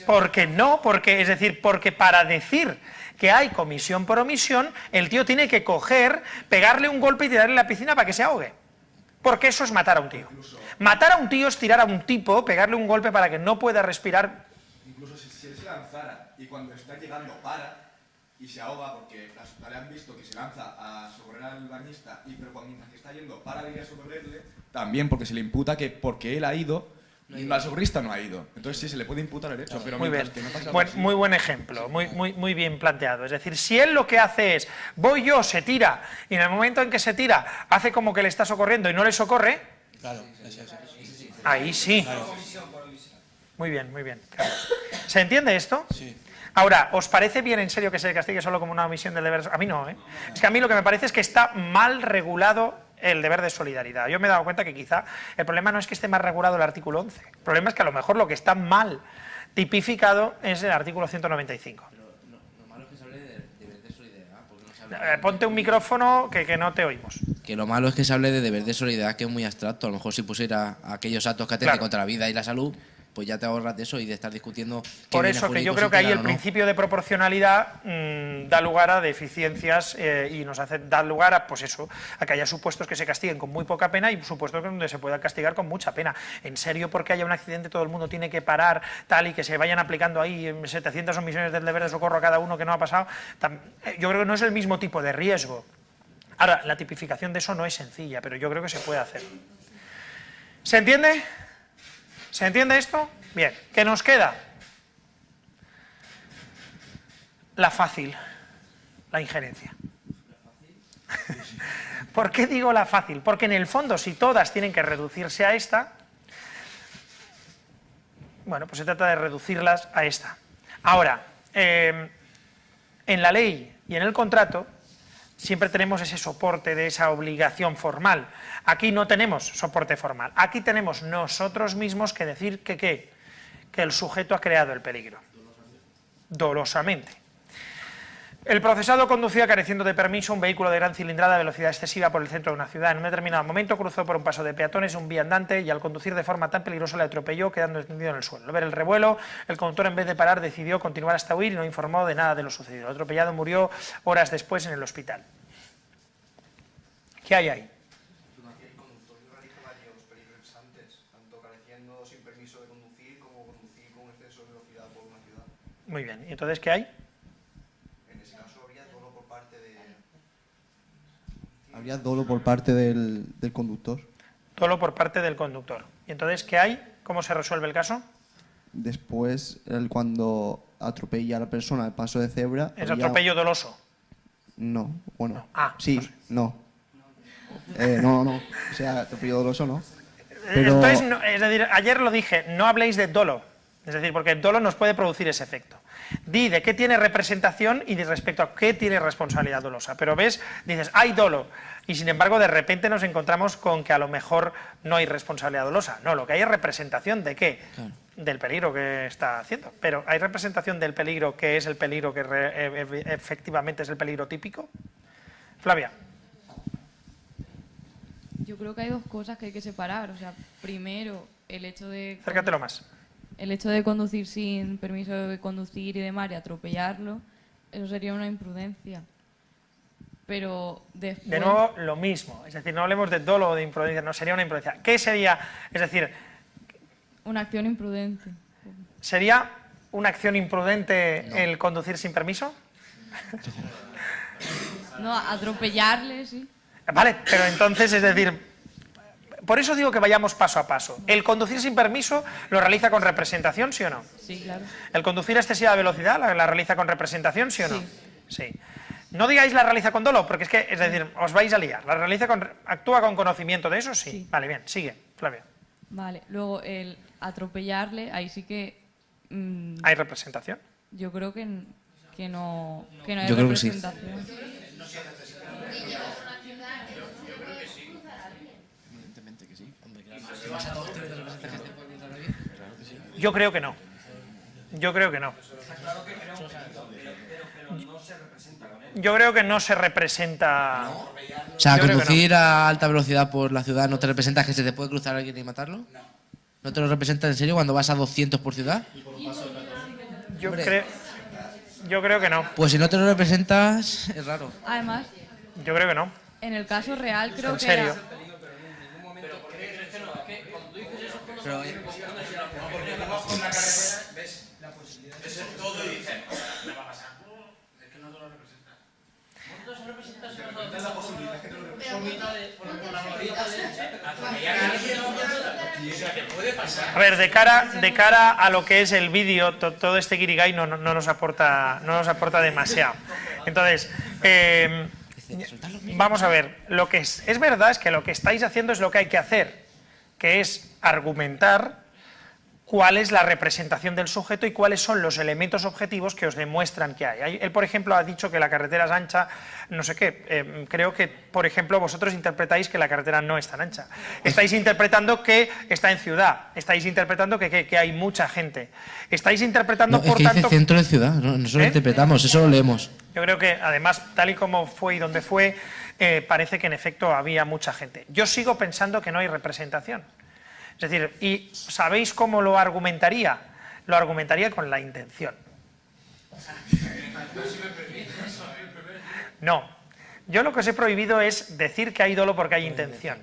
Porque, es decir, porque para decir que hay comisión por omisión, el tío tiene que coger, pegarle un golpe y tirarle en la piscina para que se ahogue. Porque eso es matar a un tío. Matar a un tío es tirar a un tipo, pegarle un golpe para que no pueda respirar. Incluso si él se lanzara y cuando está llegando para y se ahoga porque le han visto que se lanza a socorrer al bañista, pero mientras que está yendo para ir a socorrerle, también porque se le imputa que porque él ha ido, la socorrista no ha ido. Entonces sí, se le puede imputar el hecho, pero muy bien. que no pasa algo así. Muy buen ejemplo, muy bien planteado. Es decir, si él lo que hace es, voy yo, se tira, y en el momento en que se tira, hace como que le está socorriendo y no le socorre, Claro, ahí sí. Claro. Muy bien, muy bien. Claro. ¿Se entiende esto? Sí. Ahora, ¿os parece bien en serio que se le castigue solo como una omisión del deber? A mí no, ¿eh? Es que a mí lo que me parece es que está mal regulado el deber de solidaridad. Yo me he dado cuenta que quizá el problema no es que esté mal regulado el artículo 11. El problema es que a lo mejor lo que está mal tipificado es el artículo 195. Lo malo es que se hable de deber de solidaridad. Porque no se habla Ponte un micrófono que no te oímos. Que lo malo es que se hable de deber de solidaridad, que es muy abstracto. A lo mejor si pusiera aquellos actos que atenten contra la vida y la salud, pues ya te ahorras de eso y de estar discutiendo. Por eso que yo creo que ahí el principio de proporcionalidad da lugar a deficiencias y da lugar a, pues eso, a que haya supuestos que se castiguen con muy poca pena y supuestos donde se pueda castigar con mucha pena. En serio, porque haya un accidente todo el mundo tiene que parar, tal, y que se vayan aplicando ahí 700 omisiones del deber de socorro a cada uno que no ha pasado. Yo creo que no es el mismo tipo de riesgo. Ahora, la tipificación de eso no es sencilla, pero yo creo que se puede hacer. ¿Se entiende? ¿Se entiende esto? Bien. ¿Qué nos queda? La fácil, la injerencia. ¿Por qué digo la fácil? Porque en el fondo, si todas tienen que reducirse a esta, bueno, pues se trata de reducirlas a esta. Ahora, en la ley y en el contrato siempre tenemos ese soporte de esa obligación formal. Aquí no tenemos soporte formal. Aquí tenemos nosotros mismos que decir que el sujeto ha creado el peligro. Dolosamente. El procesado conducía careciendo de permiso un vehículo de gran cilindrada a velocidad excesiva por el centro de una ciudad. En un determinado momento cruzó por un paso de peatones un viandante y al conducir de forma tan peligrosa le atropelló, quedando extendido en el suelo. Al ver el revuelo, el conductor en vez de parar decidió continuar hasta huir y no informó de nada de lo sucedido. El atropellado murió horas después en el hospital. ¿Qué hay ahí? El conductor realiza varios peligros antes, tanto careciendo sin permiso de conducir como conducir con exceso de velocidad por una ciudad. Muy bien. ¿Y entonces qué hay? En ese caso habría dolo por parte de... Habría dolo por parte del conductor. Dolo por parte del conductor. ¿Y entonces qué hay? ¿Cómo se resuelve el caso? Después, él cuando atropella a la persona al paso de cebra... ¿Es atropello doloso? No, bueno. No. Ah, sí, no sé. no. No. O sea, atropello doloso no. Pero... Entonces, es decir, ayer lo dije, no habléis de dolo. Es decir, porque el dolo nos puede producir ese efecto. Di de qué tiene representación y de respecto a qué tiene responsabilidad dolosa. Pero ves, dices, hay dolo. Y sin embargo, de repente nos encontramos con que a lo mejor no hay responsabilidad dolosa. No, lo que hay es representación de qué. Claro. Del peligro que está haciendo. Pero ¿hay representación del peligro que es el peligro que efectivamente es el peligro típico? Flavia. Yo creo que hay dos cosas que hay que separar. O sea, primero, el hecho de... Acércatelo más. el hecho de conducir sin permiso de conducir y demás y atropellarlo, eso sería una imprudencia. Pero después... De nuevo, lo mismo. Es decir, no hablemos de dolo o de imprudencia, no, sería una imprudencia. ¿Qué sería? Es decir... Una acción imprudente. ¿Sería una acción imprudente el conducir sin permiso? No, atropellarle, sí. Vale, pero entonces, es decir... Por eso digo que vayamos paso a paso. ¿El conducir sin permiso lo realiza con representación, sí o no? Sí, claro. ¿El conducir a excesiva velocidad la realiza con representación, sí o no? Sí. No digáis la realiza con dolo, porque es decir, os vais a liar. ¿La realiza actúa con conocimiento de eso? Sí. Vale, bien, sigue, Flavia. Vale, luego el atropellarle, ahí sí que... ¿Hay representación? Yo creo que no hay yo creo que sí. representación. Yo creo que no. Yo creo que no. Yo creo que no se representa... O sea, conducir a alta velocidad por la ciudad no te representa que se te puede cruzar alguien y matarlo. No. ¿No te lo representa en serio cuando vas a 200 por ciudad? Yo creo que no. Pues si no te lo representas, es raro. Además, yo creo que no. En el caso real creo que ¿En serio? Pero, A ver, de cara a lo que es el vídeo, todo este guirigay no nos aporta demasiado. Entonces, vamos a ver, lo que es verdad es que lo que estáis haciendo es lo que hay que hacer, que es argumentar cuál es la representación del sujeto y cuáles son los elementos objetivos que os demuestran que hay. Él, por ejemplo, ha dicho que la carretera es ancha, no sé qué. Creo que, por ejemplo, vosotros interpretáis que la carretera no es tan ancha. Estáis interpretando que está en ciudad, estáis interpretando que hay mucha gente. Estáis interpretando, no, por es que tanto... dice centro de ciudad, no solo interpretamos, eso lo leemos. Yo creo que, además, tal y como fue y donde fue, parece que en efecto había mucha gente. Yo sigo pensando que no hay representación. Es decir, ¿y sabéis cómo lo argumentaría? Lo argumentaría con la intención. No. Yo lo que os he prohibido es decir que hay dolo porque hay intención.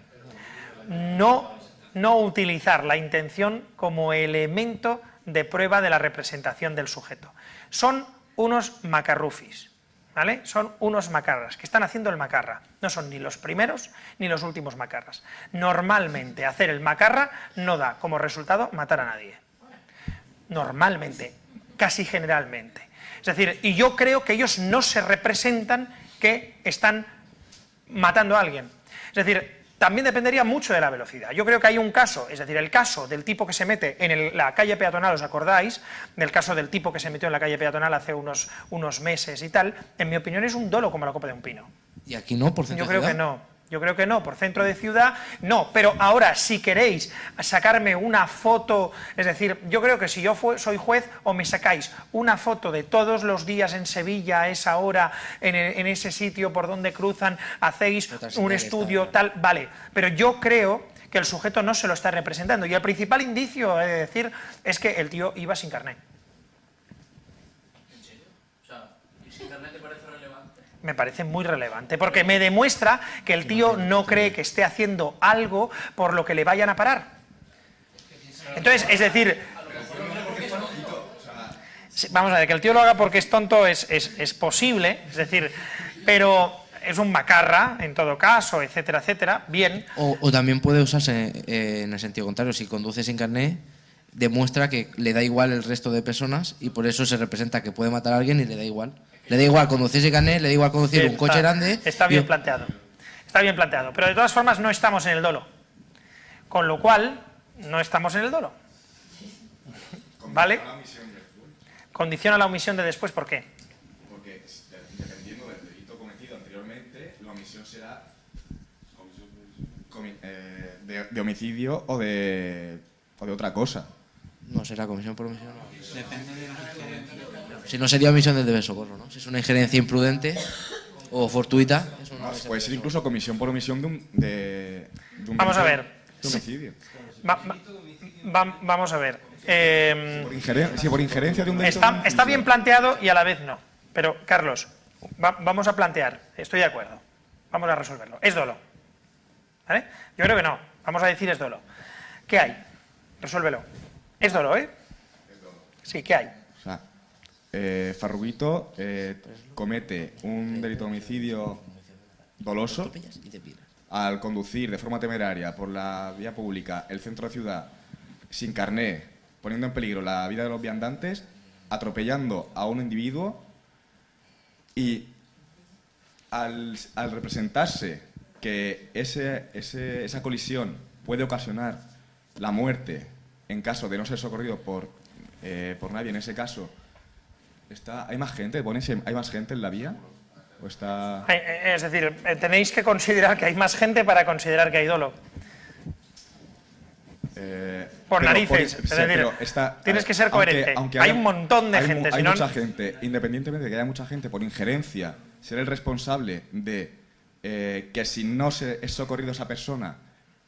No utilizar la intención como elemento de prueba de la representación del sujeto. Son unos macarrufis, ¿vale? Son unos macarras que están haciendo el macarra. No son ni los primeros ni los últimos macarras. Normalmente hacer el macarra no da como resultado matar a nadie. Normalmente, casi generalmente. Es decir, y yo creo que ellos no se representan que están matando a alguien. Es decir, también dependería mucho de la velocidad. Yo creo que hay un caso, es decir, el caso del tipo que se mete en la calle peatonal, ¿os acordáis? Del caso del tipo que se metió en la calle peatonal hace unos meses y tal. En mi opinión es un dolo como la copa de un pino. ¿Y aquí no, por centro de ciudad? Yo creo que no. Yo creo que no, por centro de ciudad no, pero ahora si queréis sacarme una foto, es decir, yo creo que si yo soy juez o me sacáis una foto de todos los días en Sevilla a esa hora, en ese sitio por donde cruzan, hacéis un estudio tal, vale, pero yo creo que el sujeto no se lo está representando y el principal indicio, he de decir, es que el tío iba sin carnet. Me parece muy relevante, porque me demuestra que el tío no cree que esté haciendo algo por lo que le vayan a parar. Entonces, es decir, vamos a ver, que el tío lo haga porque es tonto es posible, es decir, pero es un macarra, en todo caso, etcétera, etcétera, bien. O también puede usarse en el sentido contrario, si conduce sin carnet, demuestra que le da igual el resto de personas y por eso se representa que puede matar a alguien y le da igual. Le da igual conducir sin carnet, le da igual conducir un coche grande. Está bien planteado. Está bien planteado. Pero de todas formas no estamos en el dolo. Con lo cual, no estamos en el dolo. ¿Vale? Condiciona la omisión de después, ¿por qué? Porque dependiendo del delito cometido anteriormente, la omisión será de homicidio o de otra cosa. No, será comisión por omisión. Depende de la si no sería omisión del deber socorro, ¿no? Si es una injerencia imprudente o fortuita. Puede ser incluso comisión por omisión de un vamos a ver. De homicidio. Vamos a ver. Si por injerencia de un delito de homicidio. Está bien planteado y a la vez no. Pero, Carlos, vamos a plantear, estoy de acuerdo, vamos a resolverlo. Es dolo. ¿Vale? Yo creo que no, vamos a decir es dolo. ¿Qué hay? Resuélvelo. Es dolo, ¿eh? Sí, ¿qué hay? O sea, Farruguito comete un delito de homicidio doloso al conducir de forma temeraria por la vía pública el centro de ciudad sin carné, poniendo en peligro la vida de los viandantes, atropellando a un individuo y al representarse que esa colisión puede ocasionar la muerte en caso de no ser socorrido por nadie, en ese caso, ¿hay más gente? ¿Hay más gente en la vía? ¿O está...? Es decir, tenéis que considerar que hay más gente para considerar que hay dolo. Por narices. Es decir, tienes que ser coherente. Hay un montón de gente. Hay mucha gente, independientemente de que haya mucha gente, por injerencia, ser el responsable de que si no es socorrido esa persona,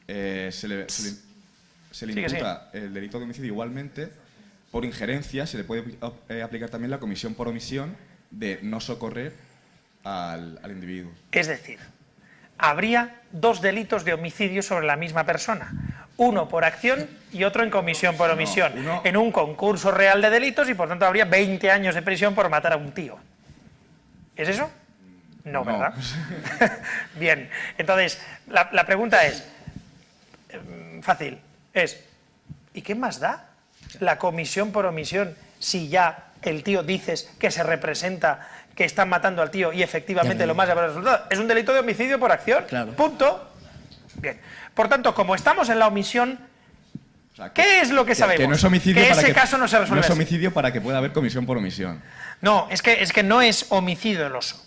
se le imputa el delito de homicidio igualmente. Por injerencia se le puede aplicar también la comisión por omisión de no socorrer al individuo. Es decir, habría dos delitos de homicidio sobre la misma persona. Uno por acción y otro en comisión por omisión. En un concurso real de delitos y por tanto habría 20 años de prisión por matar a un tío. ¿Es eso? No, ¿verdad? Bien, entonces la pregunta es fácil. ¿Y qué más da la comisión por omisión si ya el tío dices que se representa que están matando al tío y efectivamente lo más lleva al resultado? Es un delito de homicidio por acción. Claro. Punto. Bien. Por tanto, como estamos en la omisión, ¿qué es lo que sabemos? Que no es homicidio que para ese caso no se resuelve. No es homicidio para que pueda haber comisión por omisión. No, es que no es homicidio doloso.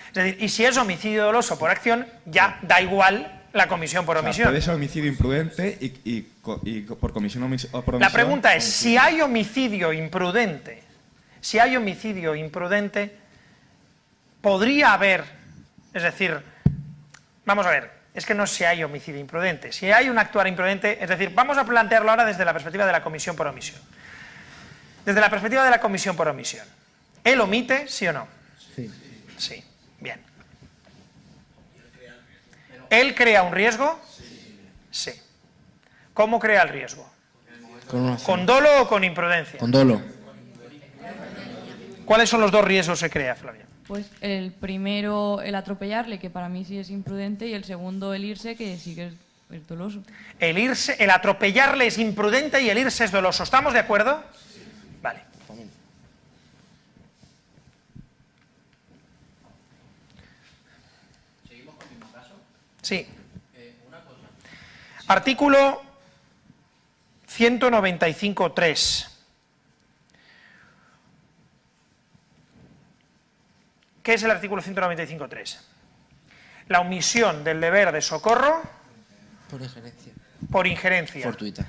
Es decir, y si es homicidio doloso por acción, ya da igual la comisión por omisión. Puede ser homicidio imprudente y por comisión por omisión. La pregunta es, si hay homicidio imprudente, podría haber, es decir, vamos a ver, es que no si hay homicidio imprudente, si hay un actuar imprudente, es decir, vamos a plantearlo ahora desde la perspectiva de la comisión por omisión. Desde la perspectiva de la comisión por omisión, ¿él omite, sí o no? Sí. Sí, bien. ¿Él crea un riesgo? Sí. ¿Cómo crea el riesgo? ¿Con dolo o con imprudencia? Con dolo. ¿Cuáles son los dos riesgos que crea, Flavia? Pues el primero, el atropellarle, que para mí sí es imprudente, y el segundo, el irse, que sí que es doloso. El atropellarle es imprudente y el irse es doloso. ¿Estamos de acuerdo? Vale. ¿Seguimos con el mismo caso? Sí. Una cosa. Artículo 195.3. ¿Qué es el artículo 195.3? La omisión del deber de socorro por injerencia. Fortuita.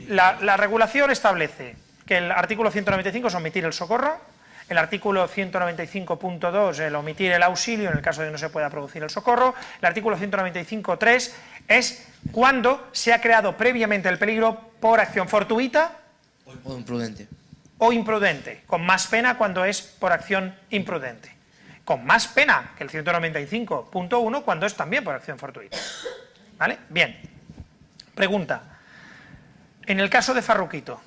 La regulación establece que el artículo 195 es omitir el socorro, el artículo 195.2 el omitir el auxilio en el caso de que no se pueda producir el socorro, el artículo 195.3 es cuando se ha creado previamente el peligro por acción fortuita o imprudente. O imprudente, con más pena cuando es por acción imprudente. Con más pena que el 195.1 cuando es también por acción fortuita. ¿Vale? Bien. Pregunta. En el caso de Farruquito,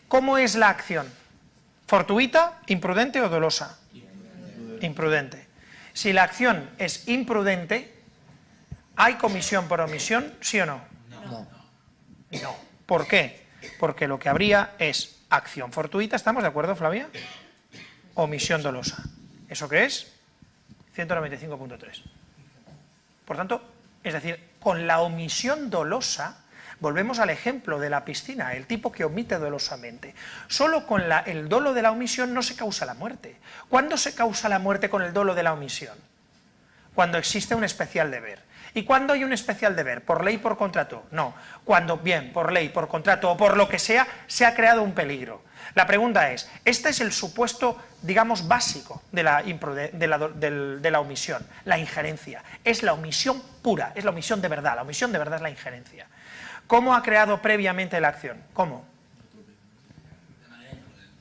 ¿cómo es la acción? ¿Fortuita, imprudente o dolosa? Imprudente. Si la acción es imprudente, ¿hay comisión por omisión, sí o no? No. No. ¿Por qué? Porque lo que habría es acción fortuita, ¿estamos de acuerdo, Flavia? Omisión dolosa. ¿Eso qué es? 195.3. Por tanto, es decir, con la omisión dolosa, volvemos al ejemplo de la piscina, el tipo que omite dolosamente. Solo con el dolo de la omisión no se causa la muerte. ¿Cuándo se causa la muerte con el dolo de la omisión? Cuando existe un especial deber. ¿Y cuándo hay un especial deber? ¿Por ley, por contrato? No. Cuando, bien, por ley, por contrato o por lo que sea, se ha creado un peligro. La pregunta es, este es el supuesto, digamos, básico de la omisión, la injerencia. Es la omisión pura, es la omisión de verdad. La omisión de verdad es la injerencia. ¿Cómo ha creado previamente la acción? ¿Cómo?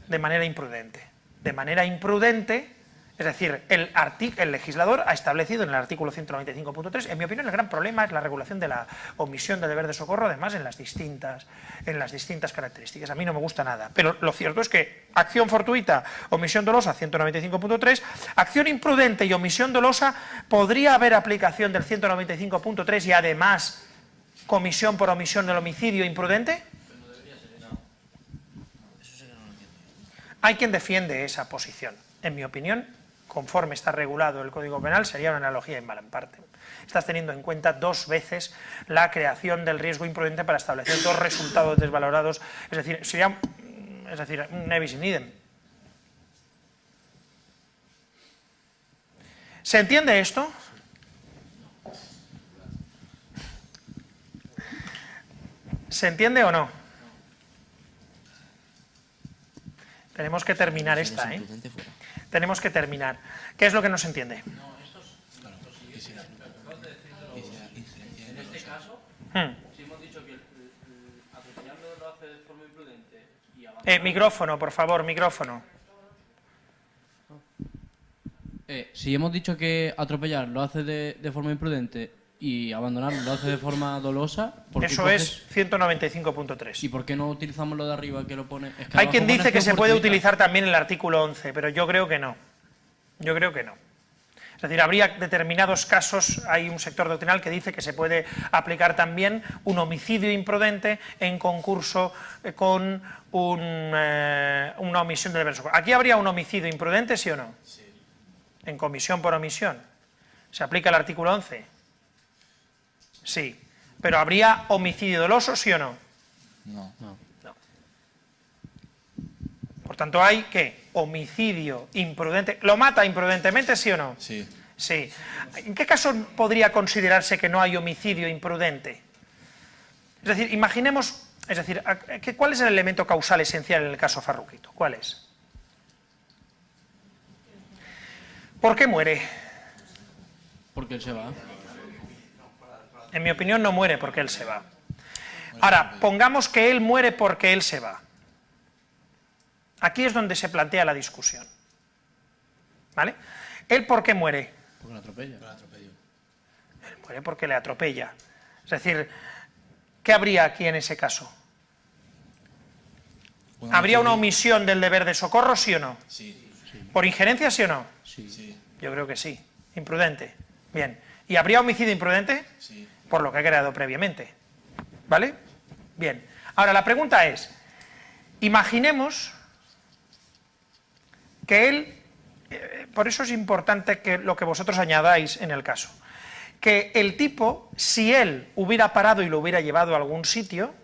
de manera imprudente. De manera imprudente, es decir, el legislador ha establecido en el artículo 195.3, en mi opinión el gran problema es la regulación de la omisión del deber de socorro, además en las distintas características. A mí no me gusta nada, pero lo cierto es que acción fortuita, omisión dolosa, 195.3, acción imprudente y omisión dolosa, podría haber aplicación del 195.3 y además comisión por omisión del homicidio imprudente. Hay quien defiende esa posición. En mi opinión, conforme está regulado el Código Penal, sería una analogía en parte. Estás teniendo en cuenta dos veces la creación del riesgo imprudente para establecer dos resultados desvalorados, es decir, sería un nebis in idem. ¿Se entiende esto? ¿Se entiende o no? Tenemos que terminar esta, ¿eh? Tenemos que terminar. ¿Qué es lo que no se entiende? En este caso, si hemos dicho que atropellarlo lo hace de forma imprudente y micrófono, por favor, micrófono. Si hemos dicho que atropellar lo hace de forma imprudente y abandonarlo lo hace de forma dolosa, eso es 195.3. ¿Y por qué no utilizamos lo de arriba que lo pone? Es que hay quien dice que se puede utilizar también el artículo 11, pero yo creo que no. Yo creo que no. Es decir, habría determinados casos, hay un sector doctrinal que dice que se puede aplicar también un homicidio imprudente en concurso con una omisión de deber de socorro. ¿Aquí habría un homicidio imprudente, sí o no? Sí. En comisión por omisión. ¿Se aplica el artículo 11? Sí. ¿Pero habría homicidio doloso, sí o no? No. Por tanto, hay, ¿qué? Homicidio imprudente. ¿Lo mata imprudentemente, sí o no? Sí. Sí. ¿En qué caso podría considerarse que no hay homicidio imprudente? Es decir, imaginemos, ¿cuál es el elemento causal esencial en el caso Farruquito? ¿Cuál es? ¿Por qué muere? Porque él se va. En mi opinión no muere porque él se va. Ahora, pongamos que él muere porque él se va. Aquí es donde se plantea la discusión. ¿Vale? ¿Él por qué muere? Porque lo atropella. Él muere porque le atropella. Es decir, ¿qué habría aquí en ese caso? ¿Habría una omisión del deber de socorro, sí o no? Sí. ¿Por injerencia, sí o no? Sí. Yo creo que sí. Imprudente. Bien. ¿Y habría homicidio imprudente? Sí. Por lo que ha creado previamente. ¿Vale? Bien. Ahora, la pregunta es, imaginemos que él, por eso es importante que lo que vosotros añadáis en el caso, que el tipo, si él hubiera parado y lo hubiera llevado a algún sitio,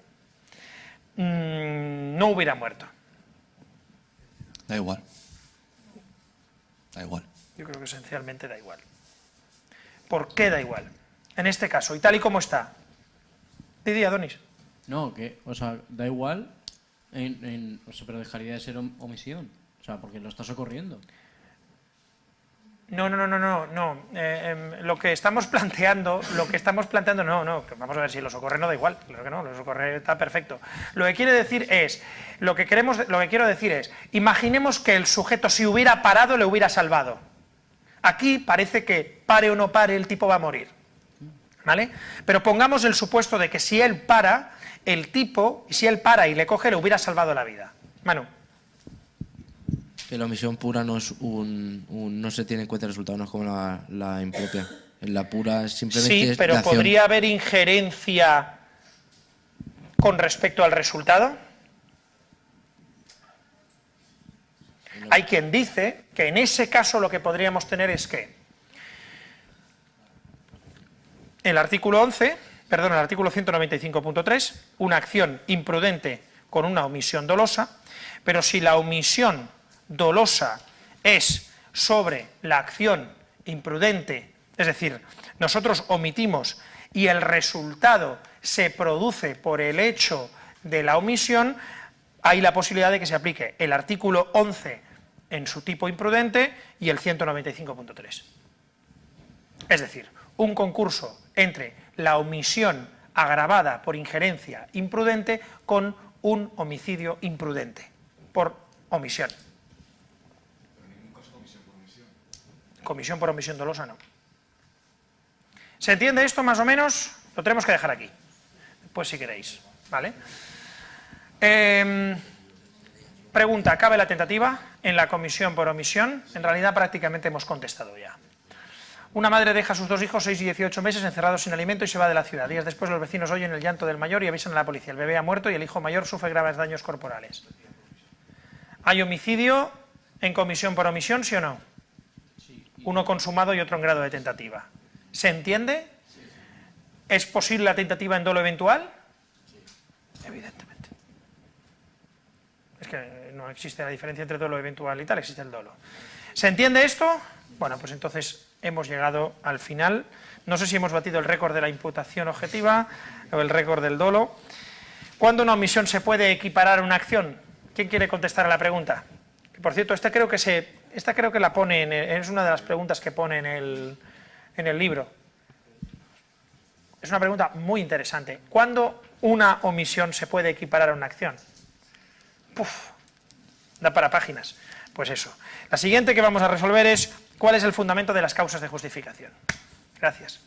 no hubiera muerto. Da igual. Da igual. Yo creo que esencialmente da igual. ¿Por qué da igual? En este caso, y tal y como está. Didi, Adonis. No, da igual, pero dejaría de ser omisión. O sea, porque lo está socorriendo. No. Lo que estamos planteando, no. Vamos a ver, si lo socorre no da igual. Claro que no, lo socorre está perfecto. Lo que quiero decir es, imaginemos que el sujeto, si hubiera parado, le hubiera salvado. Aquí parece que, pare o no pare, el tipo va a morir. ¿Vale? Pero pongamos el supuesto de que si él para, el tipo, si él para y le coge, le hubiera salvado la vida. Manu. Que la omisión pura no es no se tiene en cuenta el resultado, no es como la impropia. En la pura simplemente sí, pero ¿podría haber injerencia con respecto al resultado? Hay quien dice que en ese caso lo que podríamos tener es que el artículo 195.3, una acción imprudente con una omisión dolosa, pero si la omisión dolosa es sobre la acción imprudente, es decir, nosotros omitimos y el resultado se produce por el hecho de la omisión, hay la posibilidad de que se aplique el artículo 11 en su tipo imprudente y el 195.3. Es decir, un concurso entre la omisión agravada por injerencia imprudente con un homicidio imprudente, por omisión. Comisión por omisión dolosa no. ¿Se entiende esto más o menos? Lo tenemos que dejar aquí. Pues si queréis, ¿vale? Pregunta, ¿cabe la tentativa en la comisión por omisión? En realidad prácticamente hemos contestado ya. Una madre deja a sus 2 hijos, 6 y 18 meses, encerrados sin alimento y se va de la ciudad. Días después los vecinos oyen el llanto del mayor y avisan a la policía. El bebé ha muerto y el hijo mayor sufre graves daños corporales. ¿Hay homicidio en comisión por omisión, sí o no? Uno consumado y otro en grado de tentativa. ¿Se entiende? ¿Es posible la tentativa en dolo eventual? Evidentemente. Es que no existe la diferencia entre dolo eventual y tal, existe el dolo. ¿Se entiende esto? Bueno, pues entonces hemos llegado al final. No sé si hemos batido el récord de la imputación objetiva o el récord del dolo. ¿Cuándo una omisión se puede equiparar a una acción? ¿Quién quiere contestar a la pregunta? Que, por cierto, esta creo que la pone, es una de las preguntas que pone en el libro. Es una pregunta muy interesante. ¿Cuándo una omisión se puede equiparar a una acción? Da para páginas. Pues eso. La siguiente que vamos a resolver es ¿cuál es el fundamento de las causas de justificación? Gracias.